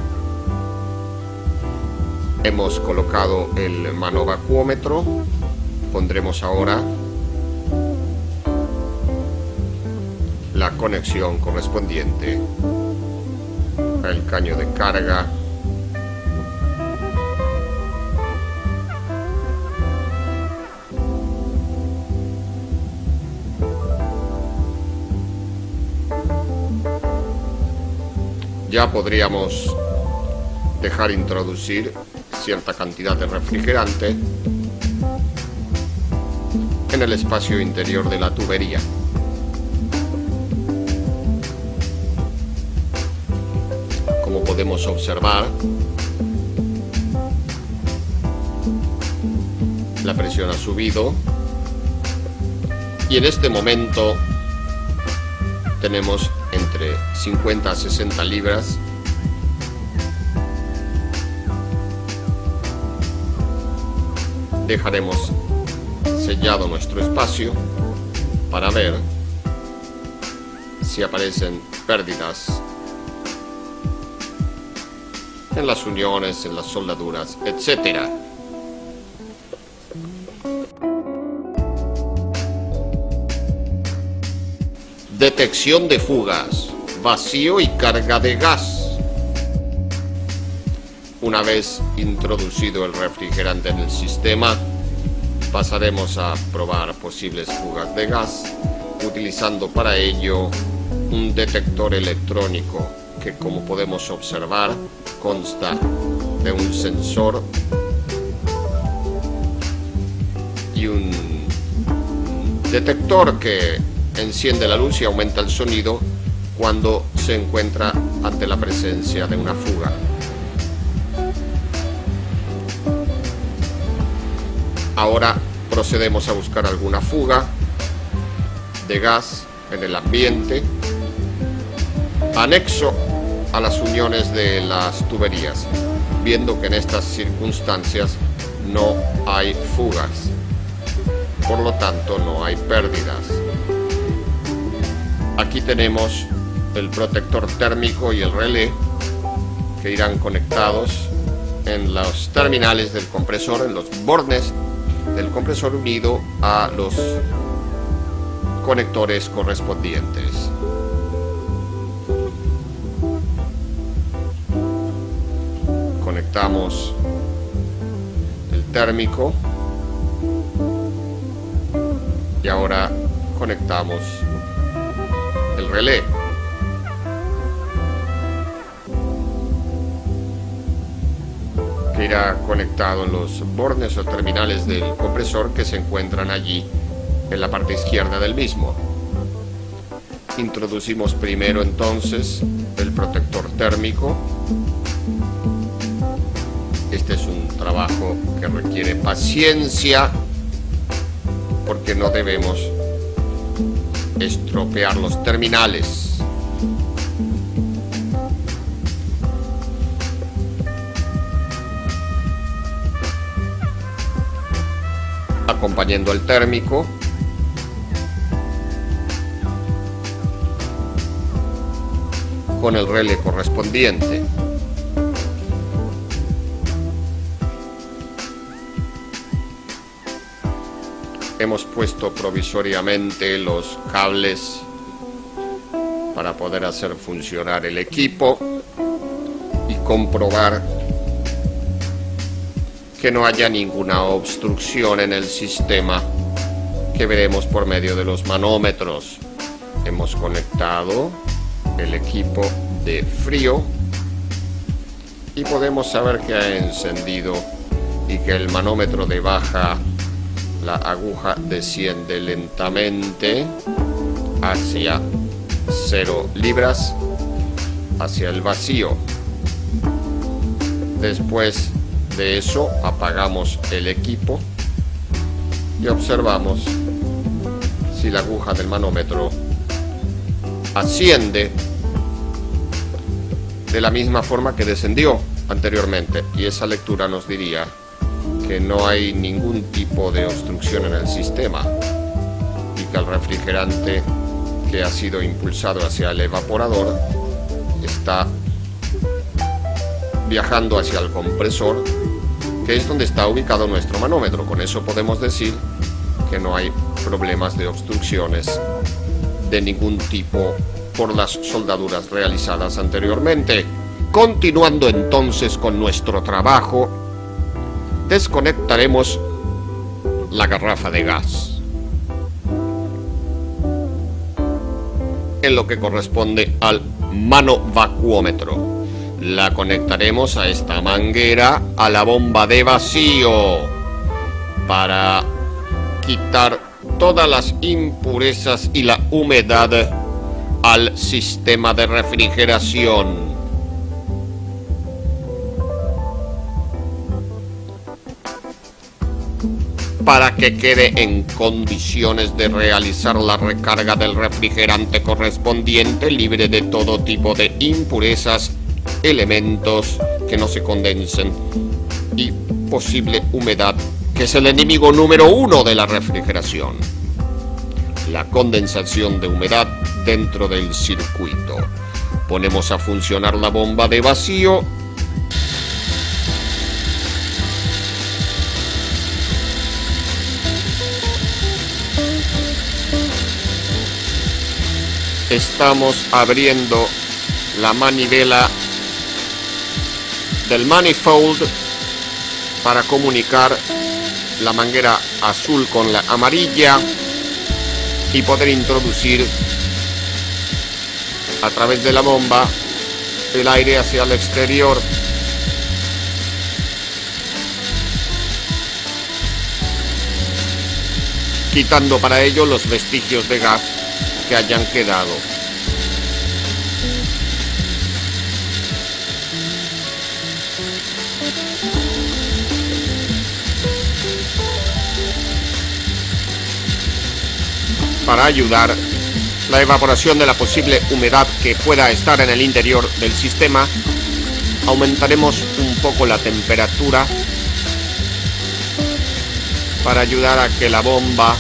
Hemos colocado el manovacuómetro. Pondremos ahora la conexión correspondiente al caño de carga. Ya podríamos dejar introducir cierta cantidad de refrigerante en el espacio interior de la tubería. Como podemos observar, la presión ha subido y en este momento tenemos entre 50 a 60 libras dejaremos sellado nuestro espacio para ver si aparecen pérdidas en las uniones, en las soldaduras, etc. Detección de fugas, vacío y carga de gas. Una vez introducido el refrigerante en el sistema, pasaremos a probar posibles fugas de gas utilizando para ello un detector electrónico que, como podemos observar, consta de un sensor y un detector que enciende la luz y aumenta el sonido cuando se encuentra ante la presencia de una fuga. Ahora procedemos a buscar alguna fuga de gas en el ambiente, anexo a las uniones de las tuberías, viendo que en estas circunstancias no hay fugas, por lo tanto no hay pérdidas. Aquí tenemos el protector térmico y el relé que irán conectados en los terminales del compresor, en los bornes del compresor, unido a los conectores correspondientes. Conectamos el térmico y ahora conectamos el relé. Que irá conectado en los bornes o terminales del compresor que se encuentran allí en la parte izquierda del mismo. Introducimos primero entonces el protector térmico. Este es un trabajo que requiere paciencia porque no debemos estropear los terminales. Acompañando el térmico, con el relé correspondiente. Hemos puesto provisoriamente los cables para poder hacer funcionar el equipo y comprobar que no haya ninguna obstrucción en el sistema que veremos por medio de los manómetros. Hemos conectado el equipo de frío y podemos saber que ha encendido y que el manómetro de baja, la aguja desciende lentamente hacia 0 libras, hacia el vacío. Después de eso apagamos el equipo y observamos si la aguja del manómetro asciende de la misma forma que descendió anteriormente, y esa lectura nos diría que no hay ningún tipo de obstrucción en el sistema y que el refrigerante que ha sido impulsado hacia el evaporador está viajando hacia el compresor, que es donde está ubicado nuestro manómetro. Con eso podemos decir que no hay problemas de obstrucciones de ningún tipo por las soldaduras realizadas anteriormente. Continuando entonces con nuestro trabajo, desconectaremos la garrafa de gas en lo que corresponde al manovacuómetro. La conectaremos a esta manguera a la bomba de vacío para quitar todas las impurezas y la humedad al sistema de refrigeración. Para que quede en condiciones de realizar la recarga del refrigerante correspondiente, libre de todo tipo de impurezas, elementos que no se condensen y posible humedad, que es el enemigo número 1 de la refrigeración: la condensación de humedad dentro del circuito. Ponemos a funcionar la bomba de vacío . Estamos abriendo la manivela del manifold para comunicar la manguera azul con la amarilla y poder introducir a través de la bomba el aire hacia el exterior. Quitando para ello los vestigios de gas que hayan quedado. Para ayudar la evaporación de la posible humedad que pueda estar en el interior del sistema, aumentaremos un poco la temperatura para ayudar a que la bomba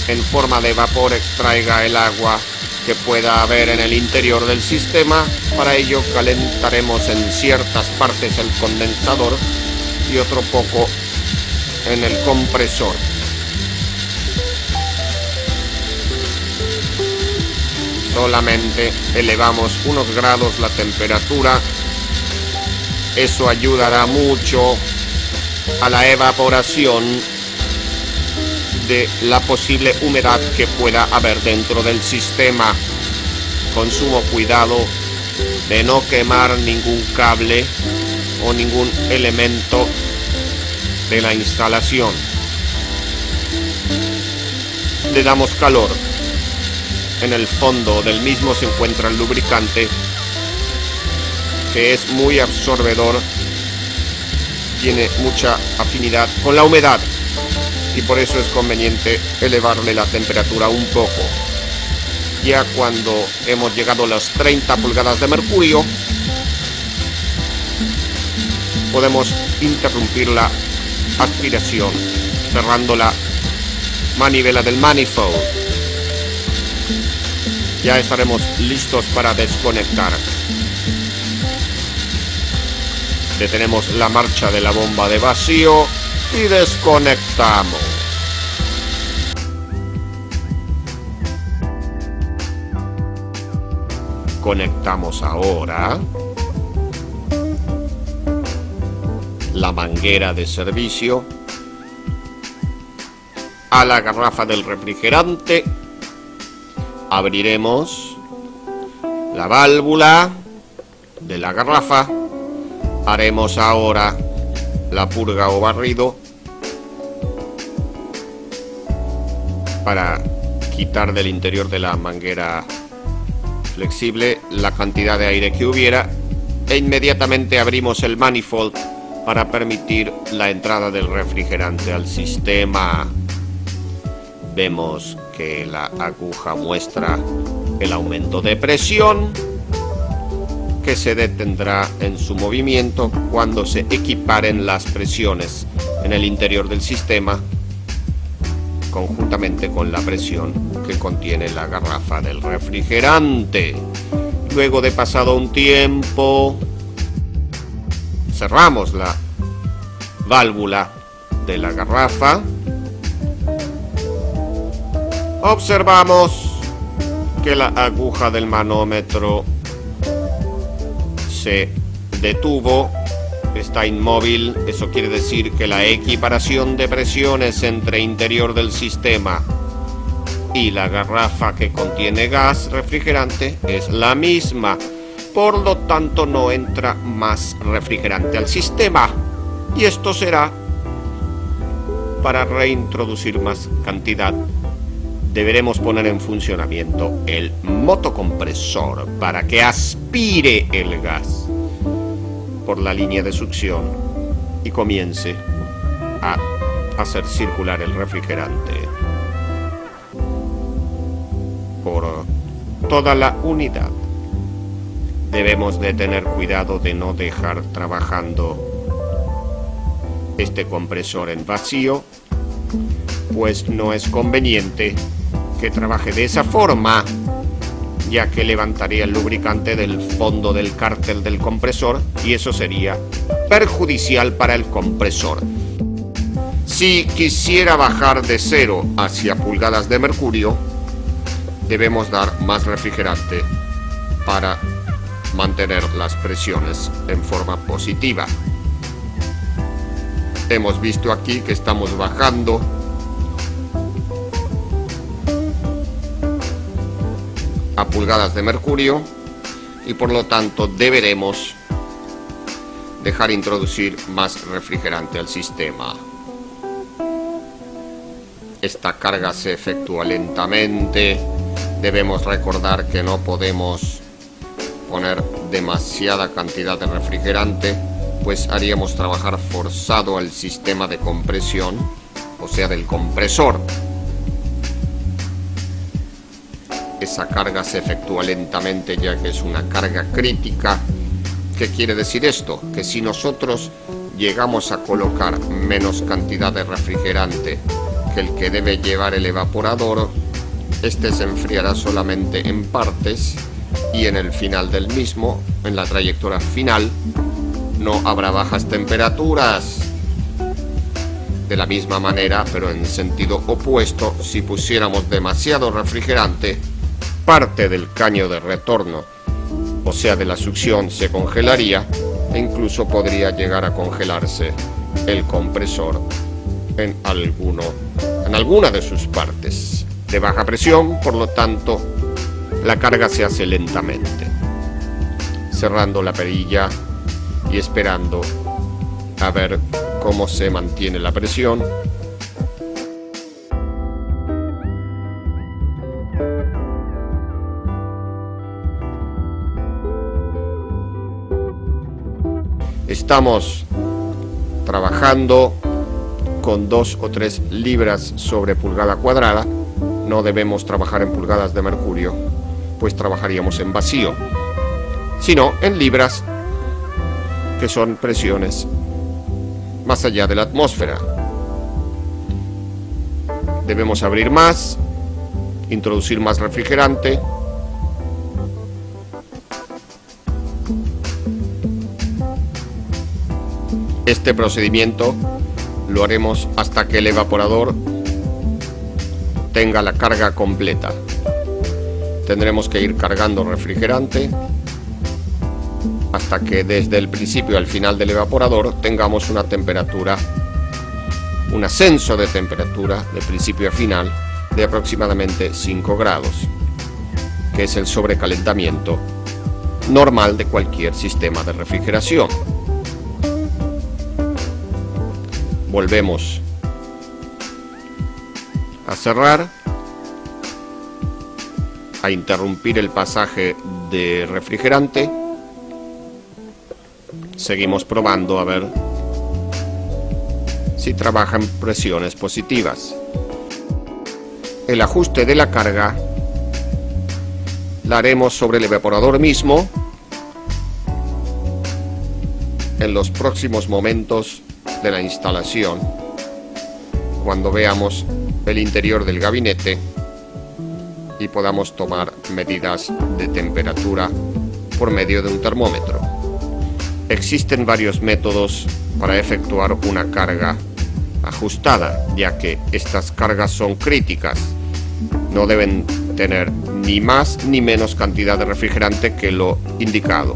en forma de vapor extraiga el agua que pueda haber en el interior del sistema. Para ello calentaremos en ciertas partes el condensador y otro poco en el compresor. Solamente elevamos unos grados la temperatura. Eso ayudará mucho a la evaporación de la posible humedad que pueda haber dentro del sistema. Con sumo cuidado de no quemar ningún cable o ningún elemento de la instalación. Le damos calor. En el fondo del mismo se encuentra el lubricante, que es muy absorbedor, tiene mucha afinidad con la humedad y por eso es conveniente elevarle la temperatura un poco. Ya cuando hemos llegado a las 30 pulgadas de mercurio, podemos interrumpir la aspiración cerrando la manivela del manifold. Ya estaremos listos para desconectar. Detenemos la marcha de la bomba de vacío y desconectamos. Conectamos ahora la manguera de servicio a la garrafa del refrigerante. Abriremos la válvula de la garrafa. Haremos ahora la purga o barrido para quitar del interior de la manguera flexible la cantidad de aire que hubiera, e inmediatamente abrimos el manifold para permitir la entrada del refrigerante al sistema. Vemos que la aguja muestra el aumento de presión, que se detendrá en su movimiento cuando se equiparen las presiones en el interior del sistema, conjuntamente con la presión que contiene la garrafa del refrigerante. Luego de pasado un tiempo, cerramos la válvula de la garrafa. Observamos que la aguja del manómetro se detuvo, está inmóvil. Eso quiere decir que la equiparación de presiones entre interior del sistema y la garrafa que contiene gas refrigerante es la misma. Por lo tanto, no entra más refrigerante al sistema. Y esto será para reintroducir más cantidad. Deberemos poner en funcionamiento el motocompresor para que aspire el gas por la línea de succión y comience a hacer circular el refrigerante por toda la unidad. Debemos de tener cuidado de no dejar trabajando este compresor en vacío, pues no es conveniente que trabaje de esa forma, ya que levantaría el lubricante del fondo del cárter del compresor y eso sería perjudicial para el compresor. Si quisiera bajar de 0 hacia pulgadas de mercurio, debemos dar más refrigerante para mantener las presiones en forma positiva. Hemos visto aquí que estamos bajando a pulgadas de mercurio y por lo tanto deberemos dejar introducir más refrigerante al sistema. Esta carga se efectúa lentamente. Debemos recordar que no podemos poner demasiada cantidad de refrigerante, pues haríamos trabajar forzado al sistema de compresión, o sea, del compresor. Esa carga se efectúa lentamente ya que es una carga crítica. ¿Qué quiere decir esto? Que si nosotros llegamos a colocar menos cantidad de refrigerante que el que debe llevar el evaporador, este se enfriará solamente en partes y en el final del mismo, en la trayectoria final, no habrá bajas temperaturas. De la misma manera, pero en sentido opuesto, si pusiéramos demasiado refrigerante, parte del caño de retorno, o sea de la succión, se congelaría e incluso podría llegar a congelarse el compresor en alguna de sus partes. De baja presión, por lo tanto, la carga se hace lentamente, cerrando la perilla y esperando a ver cómo se mantiene la presión. Estamos trabajando con 2 o 3 libras sobre pulgada cuadrada. No debemos trabajar en pulgadas de mercurio, pues trabajaríamos en vacío, sino en libras, que son presiones más allá de la atmósfera. Debemos abrir más, introducir más refrigerante. Este procedimiento lo haremos hasta que el evaporador tenga la carga completa. Tendremos que ir cargando refrigerante hasta que desde el principio al final del evaporador tengamos una temperatura, un ascenso de temperatura de principio a final de aproximadamente 5 grados, que es el sobrecalentamiento normal de cualquier sistema de refrigeración. Volvemos a cerrar, a interrumpir el pasaje de refrigerante. Seguimos probando a ver si trabaja en presiones positivas. El ajuste de la carga la haremos sobre el evaporador mismo en los próximos momentos de la instalación, cuando veamos el interior del gabinete y podamos tomar medidas de temperatura por medio de un termómetro. Existen varios métodos para efectuar una carga ajustada, ya que estas cargas son críticas. No deben tener ni más ni menos cantidad de refrigerante que lo indicado.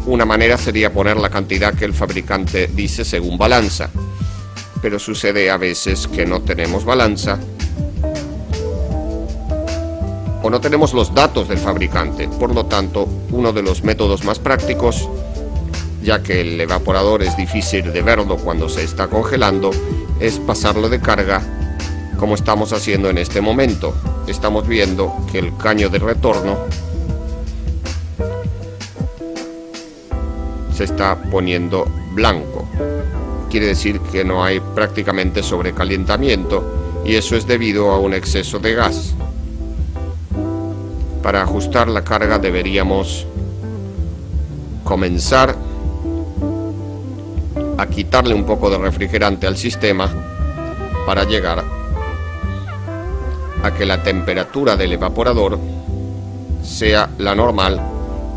Una manera sería poner la cantidad que el fabricante dice según balanza, pero sucede a veces que no tenemos balanza o no tenemos los datos del fabricante. Por lo tanto, uno de los métodos más prácticos, ya que el evaporador es difícil de verlo cuando se está congelando, es pasarlo de carga como estamos haciendo en este momento. Estamos viendo que el caño de retorno se está poniendo blanco. Quiere decir que no hay prácticamente sobrecalentamiento y eso es debido a un exceso de gas. Para ajustar la carga deberíamos comenzar a quitarle un poco de refrigerante al sistema para llegar a que la temperatura del evaporador sea la normal,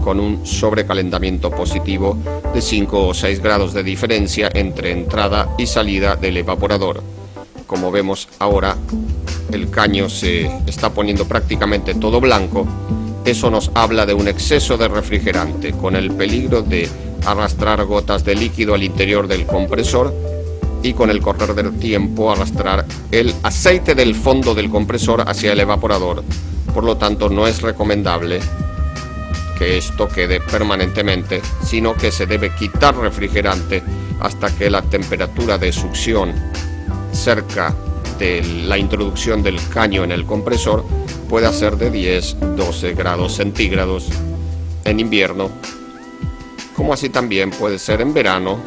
con un sobrecalentamiento positivo de 5 o 6 grados de diferencia entre entrada y salida del evaporador. Como vemos ahora, el caño se está poniendo prácticamente todo blanco. Eso nos habla de un exceso de refrigerante, con el peligro de arrastrar gotas de líquido al interior del compresor y con el correr del tiempo arrastrar el aceite del fondo del compresor hacia el evaporador, Por lo tanto, no es recomendable que esto quede permanentemente, sino que se debe quitar refrigerante hasta que la temperatura de succión cerca de la introducción del caño en el compresor pueda ser de 10-12 grados centígrados en invierno, como así también puede ser en verano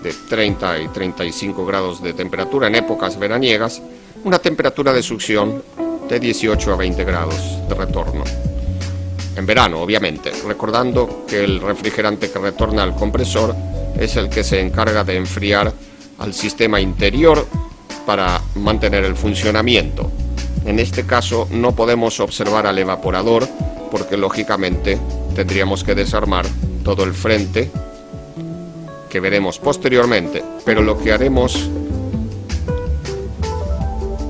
de 30 y 35 grados de temperatura en épocas veraniegas, una temperatura de succión de 18 a 20 grados de retorno. En verano, obviamente, recordando que el refrigerante que retorna al compresor es el que se encarga de enfriar al sistema interior para mantener el funcionamiento. En este caso no podemos observar al evaporador porque lógicamente tendríamos que desarmar todo el frente, que veremos posteriormente, pero lo que haremos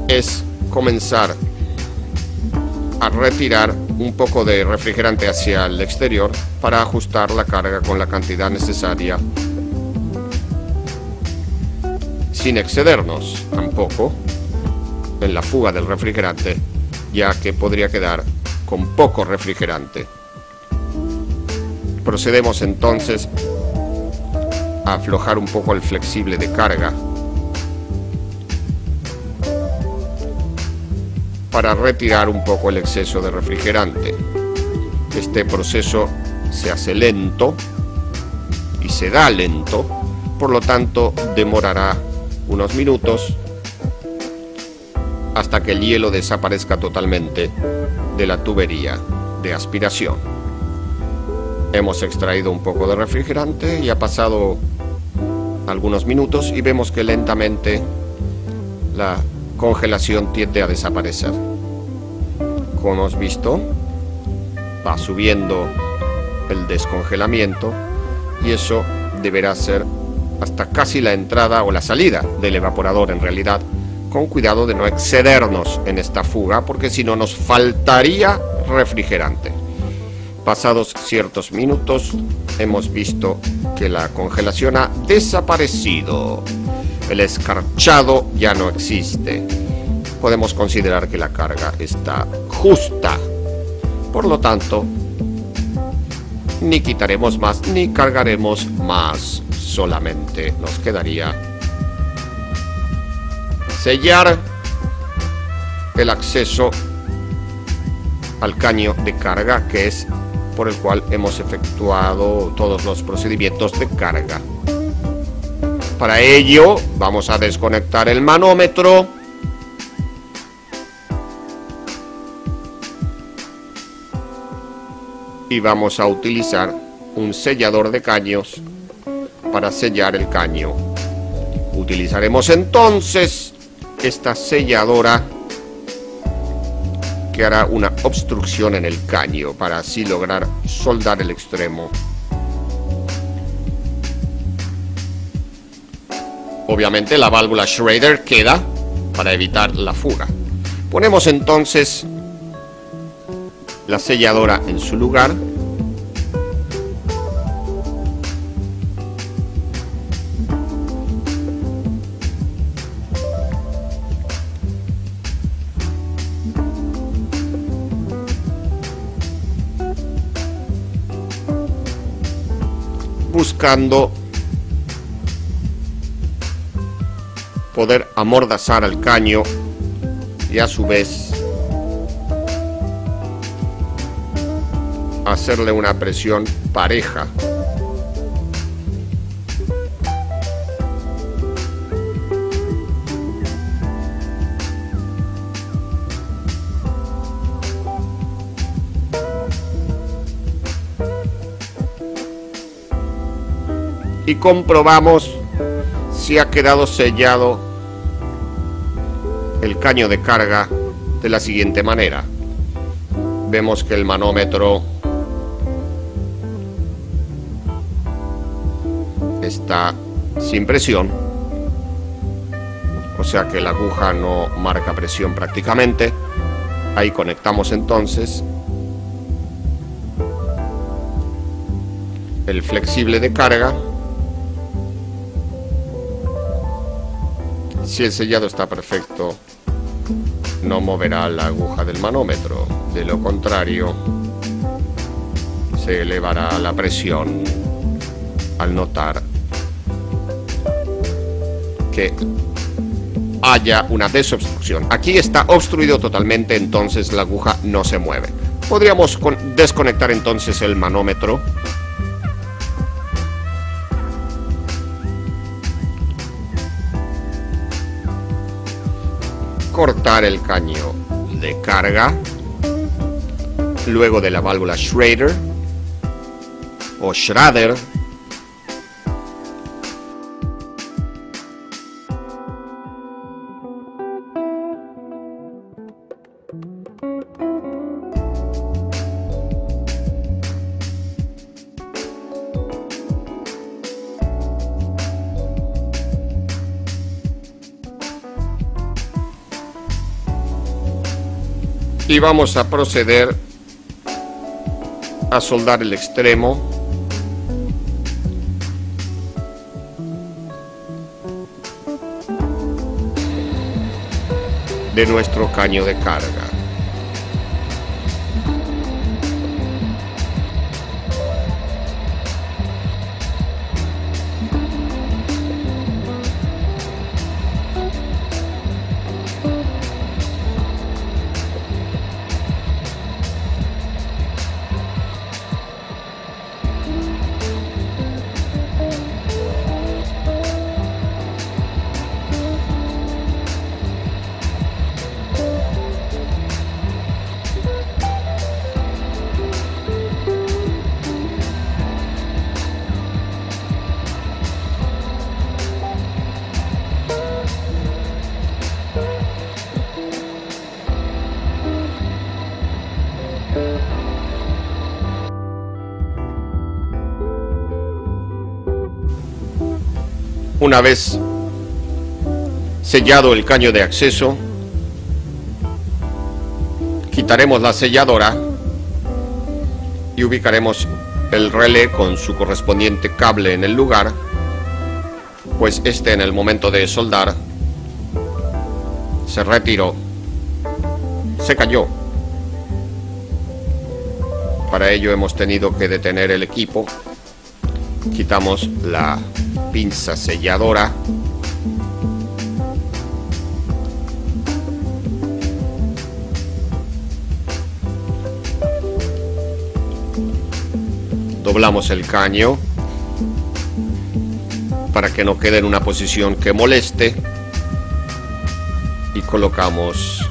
es comenzar a retirar un poco de refrigerante hacia el exterior para ajustar la carga con la cantidad necesaria, sin excedernos tampoco en la fuga del refrigerante, ya que podría quedar con poco refrigerante. Procedemos entonces a aflojar un poco el flexible de carga para retirar un poco el exceso de refrigerante. Este proceso se hace lento y se da lento, por lo tanto demorará unos minutos hasta que el hielo desaparezca totalmente de la tubería de aspiración. Hemos extraído un poco de refrigerante y ha pasado algunos minutos y vemos que lentamente la congelación tiende a desaparecer. Como hemos visto, va subiendo el descongelamiento y eso deberá ser hasta casi la entrada o la salida del evaporador, en realidad, con cuidado de no excedernos en esta fuga, porque si no nos faltaría refrigerante. Pasados ciertos minutos, hemos visto que la congelación ha desaparecido. El escarchado ya no existe. Podemos considerar que la carga está justa. Por lo tanto, ni quitaremos más ni cargaremos más. Solamente nos quedaría sellar el acceso al caño de carga, que es por el cual hemos efectuado todos los procedimientos de carga. Para ello vamos a desconectar el manómetro y vamos a utilizar un sellador de caños para sellar el caño. Utilizaremos entonces esta selladora que hará una obstrucción en el caño para así lograr soldar el extremo. Obviamente la válvula Schrader queda para evitar la fuga. Ponemos entonces la selladora en su lugar. Buscando poder amordazar al caño y a su vez hacerle una presión pareja. Y comprobamos si ha quedado sellado el caño de carga de la siguiente manera. Vemos que el manómetro está sin presión, o sea que la aguja no marca presión prácticamente. Ahí conectamos entonces el flexible de carga. Si el sellado está perfecto, no moverá la aguja del manómetro. De lo contrario, se elevará la presión al notar que haya una desobstrucción. Aquí está obstruido totalmente, entonces la aguja no se mueve. Podríamos desconectar entonces el manómetro. Cortar el caño de carga, luego de la válvula Schrader o Schrader. Y vamos a proceder a soldar el extremo de nuestro caño de carga. Una vez sellado el caño de acceso, quitaremos la selladora y ubicaremos el relé con su correspondiente cable en el lugar, pues este en el momento de soldar se retiró, se cayó. Para ello hemos tenido que detener el equipo. Quitamos la pinza selladora doblamos el caño para que no quede en una posición que moleste y colocamos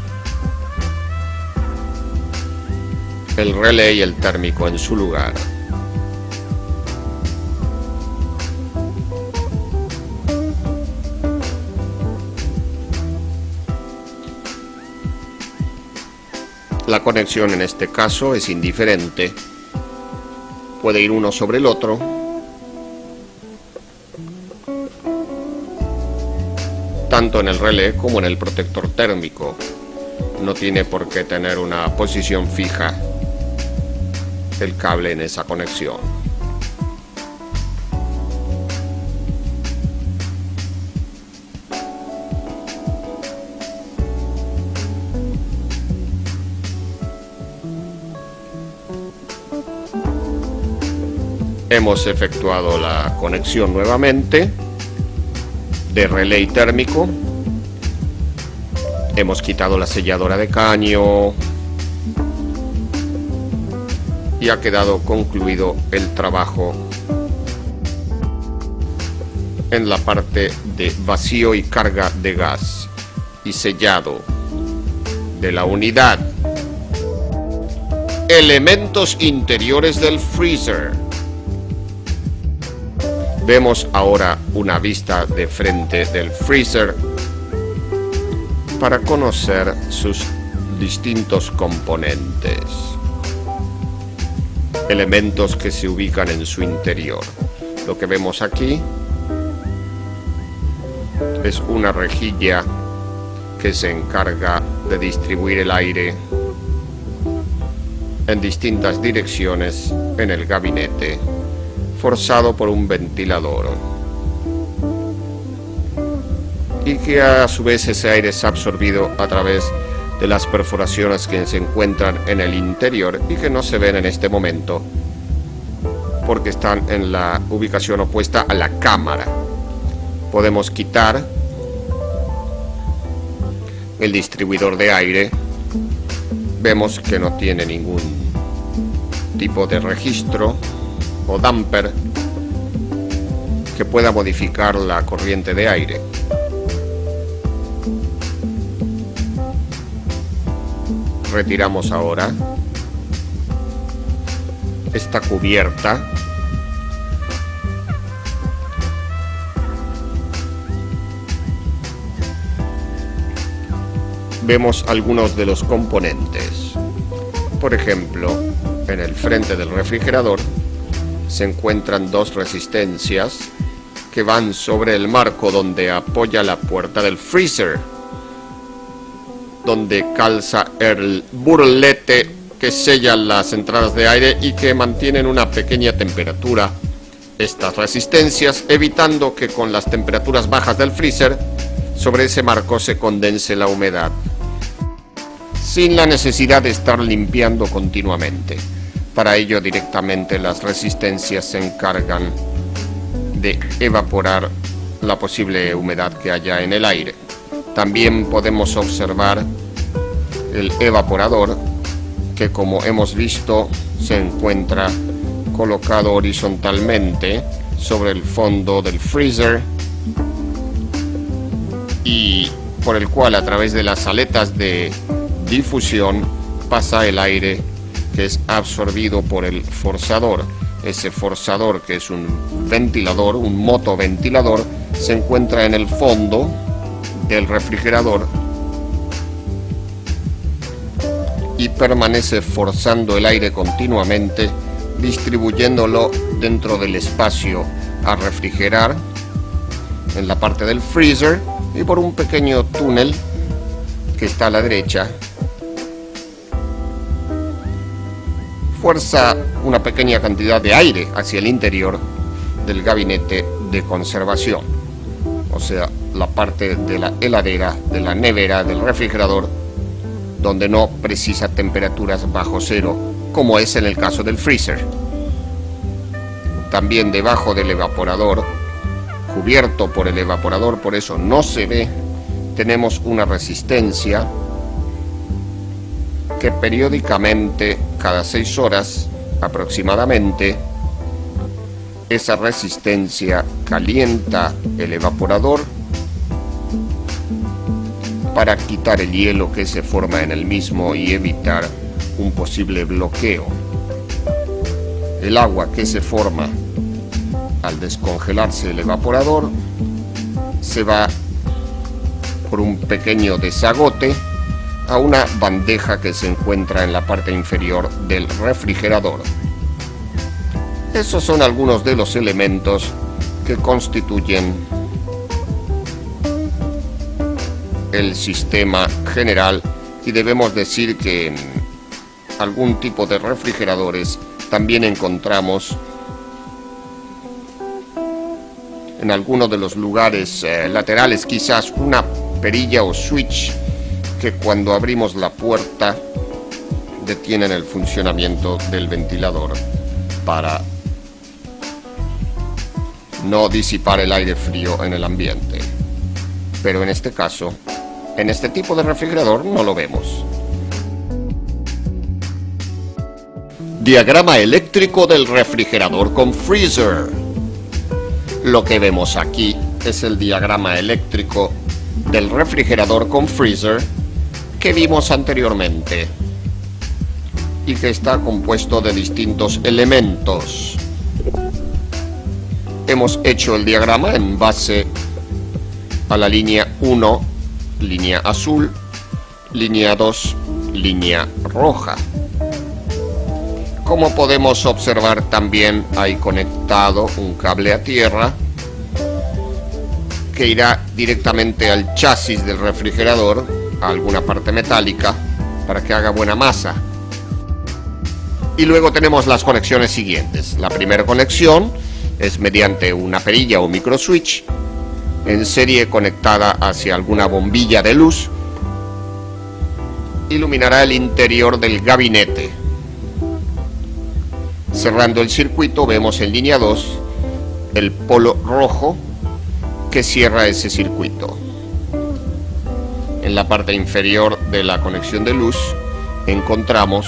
el relé y el térmico en su lugar. La conexión en este caso es indiferente, puede ir uno sobre el otro, tanto en el relé como en el protector térmico. No tiene por qué tener una posición fija el cable en esa conexión. Hemos efectuado la conexión nuevamente de relé térmico. Hemos quitado la selladora de caño y ha quedado concluido el trabajo en la parte de vacío y carga de gas y sellado de la unidad. Elementos interiores del freezer. Vemos ahora una vista de frente del freezer para conocer sus distintos componentes, elementos que se ubican en su interior. Lo que vemos aquí es una rejilla que se encarga de distribuir el aire en distintas direcciones en el gabinete, forzado por un ventilador, y que a su vez ese aire es absorbido a través de las perforaciones que se encuentran en el interior y que no se ven en este momento porque están en la ubicación opuesta a la cámara. Podemos quitar el distribuidor de aire. Vemos que no tiene ningún tipo de registro o damper que pueda modificar la corriente de aire. Retiramos ahora esta cubierta. Vemos algunos de los componentes. Por ejemplo, en el frente del refrigerador se encuentran dos resistencias que van sobre el marco donde apoya la puerta del freezer, donde calza el burlete que sella las entradas de aire y que mantienen una pequeña temperatura estas resistencias, evitando que con las temperaturas bajas del freezer sobre ese marco se condense la humedad, sin la necesidad de estar limpiando continuamente. Para ello, directamente las resistencias se encargan de evaporar la posible humedad que haya en el aire. También podemos observar el evaporador, que como hemos visto se encuentra colocado horizontalmente sobre el fondo del freezer y por el cual, a través de las aletas de difusión, pasa el aire que es absorbido por el forzador. Ese forzador, que es un ventilador, un motoventilador, se encuentra en el fondo del refrigerador y permanece forzando el aire continuamente, distribuyéndolo dentro del espacio a refrigerar en la parte del freezer y por un pequeño túnel que está a la derecha. Fuerza una pequeña cantidad de aire hacia el interior del gabinete de conservación, o sea, la parte de la heladera, de la nevera, del refrigerador, donde no precisa temperaturas bajo cero, como es en el caso del freezer. También debajo del evaporador, cubierto por el evaporador, por eso no se ve, tenemos una resistencia que periódicamente, cada 6 horas aproximadamente, esa resistencia calienta el evaporador para quitar el hielo que se forma en el mismo y evitar un posible bloqueo. El agua que se forma al descongelarse el evaporador se va por un pequeño desagote a una bandeja que se encuentra en la parte inferior del refrigerador. Esos son algunos de los elementos que constituyen el sistema general, y debemos decir que en algún tipo de refrigeradores también encontramos en alguno de los lugares laterales quizás una perilla o switch que cuando abrimos la puerta detienen el funcionamiento del ventilador para no disipar el aire frío en el ambiente. Pero en este caso, en este tipo de refrigerador no lo vemos. Diagrama eléctrico del refrigerador con freezer. Lo que vemos aquí es el diagrama eléctrico del refrigerador con freezer que vimos anteriormente y que está compuesto de distintos elementos. Hemos hecho el diagrama en base a la línea 1, línea azul, línea 2, línea roja. Como podemos observar, también hay conectado un cable a tierra que irá directamente al chasis del refrigerador, a alguna parte metálica, para que haga buena masa. Y luego tenemos las conexiones siguientes. La primera conexión es mediante una perilla o micro switch en serie conectada hacia alguna bombilla de luz iluminará el interior del gabinete. Cerrando el circuito vemos en línea 2 el polo rojo que cierra ese circuito. En la parte inferior de la conexión de luz encontramos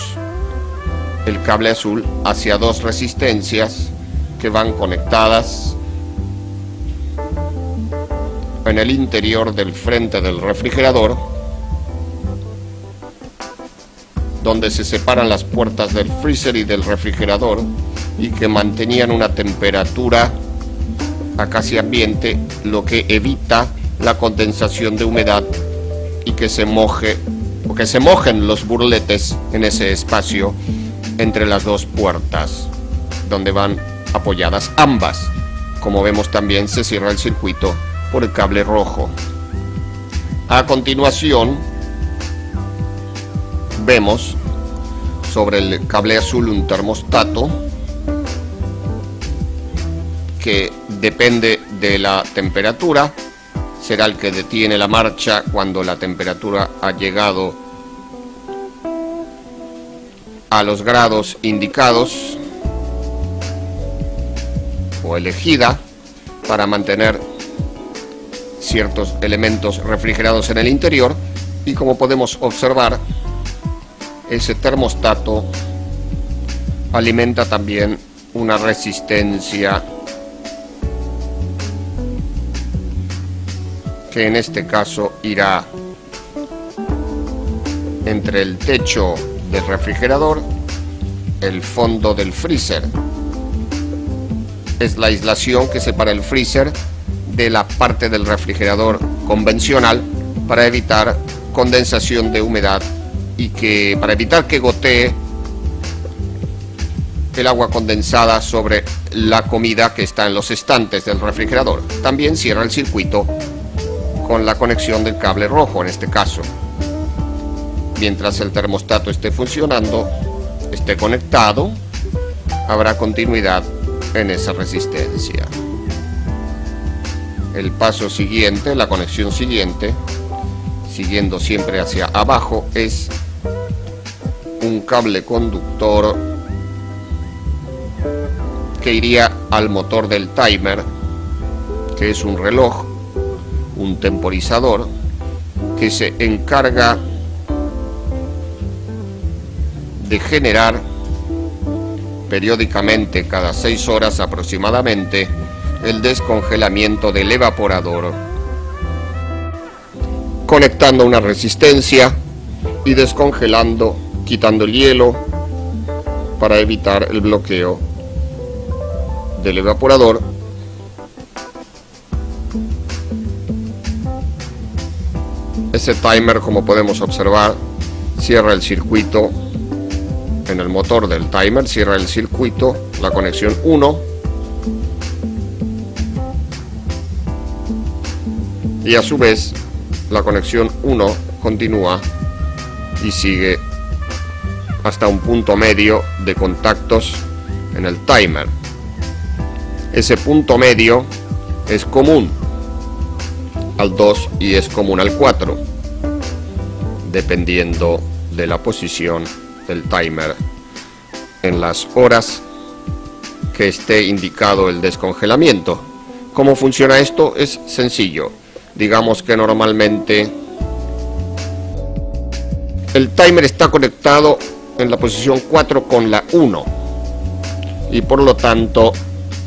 el cable azul hacia dos resistencias que van conectadas en el interior del frente del refrigerador, donde se separan las puertas del freezer y del refrigerador y que mantenían una temperatura a casi ambiente, lo que evita la condensación de humedad y que se moje o que se mojen los burletes en ese espacio entre las dos puertas donde van apoyadas ambas. Como vemos, también se cierra el circuito por el cable rojo. A continuación vemos sobre el cable azul un termostato que depende de la temperatura, será el que detiene la marcha cuando la temperatura ha llegado a los grados indicados o elegida para mantener ciertos elementos refrigerados en el interior. Y como podemos observar, ese termostato alimenta también una resistencia que en este caso irá entre el techo del refrigerador, el fondo del freezer. Es la aislación que separa el freezer de la parte del refrigerador convencional para evitar condensación de humedad y para evitar que gotee el agua condensada sobre la comida que está en los estantes del refrigerador. También cierra el circuito con la conexión del cable rojo en este caso. Mientras el termostato esté funcionando, esté conectado, habrá continuidad en esa resistencia. El paso siguiente, la conexión siguiente, siguiendo siempre hacia abajo, es un cable conductor que iría al motor del timer, que es un reloj, un temporizador, que se encarga de generar periódicamente, cada 6 horas aproximadamente, el descongelamiento del evaporador, conectando una resistencia y descongelando, quitando el hielo para evitar el bloqueo del evaporador. Ese timer, como podemos observar, cierra el circuito en el motor del timer, cierra el circuito, la conexión 1, y a su vez la conexión 1 continúa y sigue hasta un punto medio de contactos en el timer. Ese punto medio es común al 2 y es común al 4, dependiendo de la posición del timer en las horas que esté indicado el descongelamiento. ¿Cómo funciona esto? Es sencillo. Digamos que normalmente el timer está conectado en la posición 4 con la 1 y por lo tanto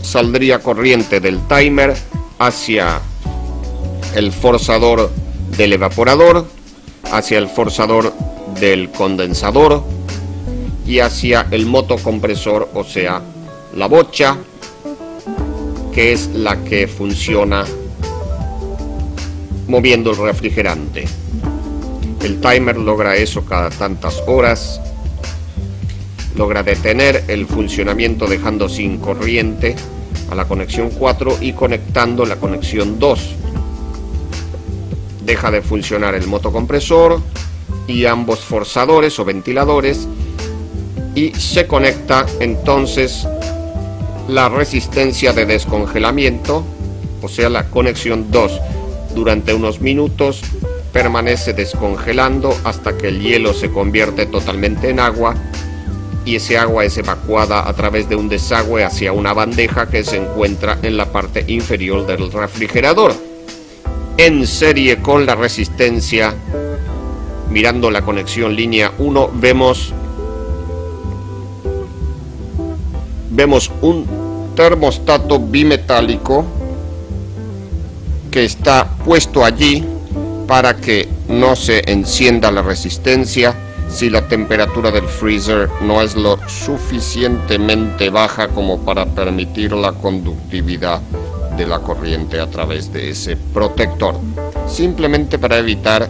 saldría corriente del timer hacia el forzador del evaporador, hacia el forzador del condensador y hacia el motocompresor, o sea, la bocha, que es la que funciona moviendo el refrigerante. El timer logra eso cada tantas horas, logra detener el funcionamiento dejando sin corriente a la conexión 4 y conectando la conexión 2. Deja de funcionar el motocompresor y ambos forzadores o ventiladores y se conecta entonces la resistencia de descongelamiento, o sea, la conexión 2. Durante unos minutos permanece descongelando hasta que el hielo se convierte totalmente en agua, y ese agua es evacuada a través de un desagüe hacia una bandeja que se encuentra en la parte inferior del refrigerador. En serie con la resistencia, mirando la conexión línea 1, vemos un termostato bimetálico que está puesto allí para que no se encienda la resistencia si la temperatura del freezer no es lo suficientemente baja como para permitir la conductividad de la corriente a través de ese protector, simplemente para evitar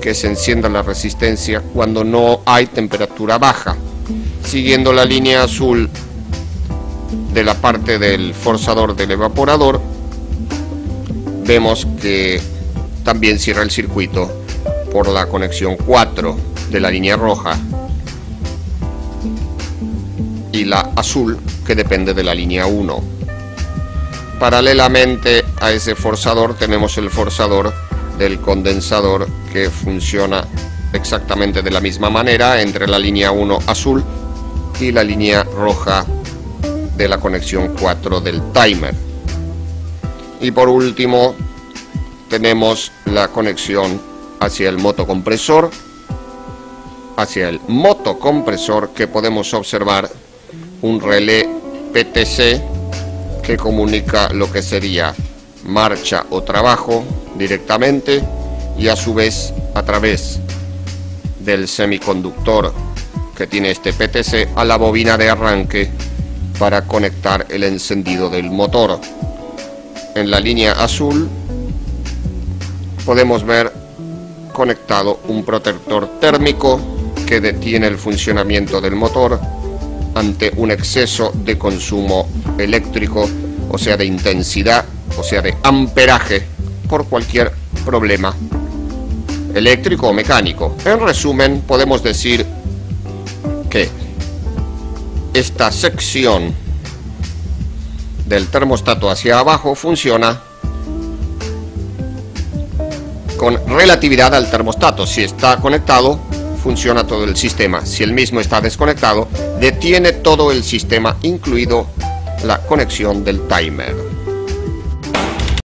que se encienda la resistencia cuando no hay temperatura baja. Siguiendo la línea azul de la parte del forzador del evaporador, vemos que también cierra el circuito por la conexión 4 de la línea roja y la azul, que depende de la línea 1. Paralelamente a ese forzador tenemos el forzador del condensador, que funciona exactamente de la misma manera entre la línea 1 azul y la línea roja de la conexión 4 del timer. Y por último tenemos la conexión hacia el motocompresor, que podemos observar un relé PTC que comunica lo que sería marcha o trabajo directamente, y a su vez a través del semiconductor que tiene este PTC a la bobina de arranque para conectar el encendido del motor. En la línea azul podemos ver conectado un protector térmico que detiene el funcionamiento del motor ante un exceso de consumo eléctrico, o sea de intensidad, o sea de amperaje, por cualquier problema eléctrico o mecánico. En resumen, podemos decir que esta sección del termostato hacia abajo funciona con relatividad al termostato. Si está conectado, funciona todo el sistema. Si el mismo está desconectado, detiene todo el sistema, incluido la conexión del timer.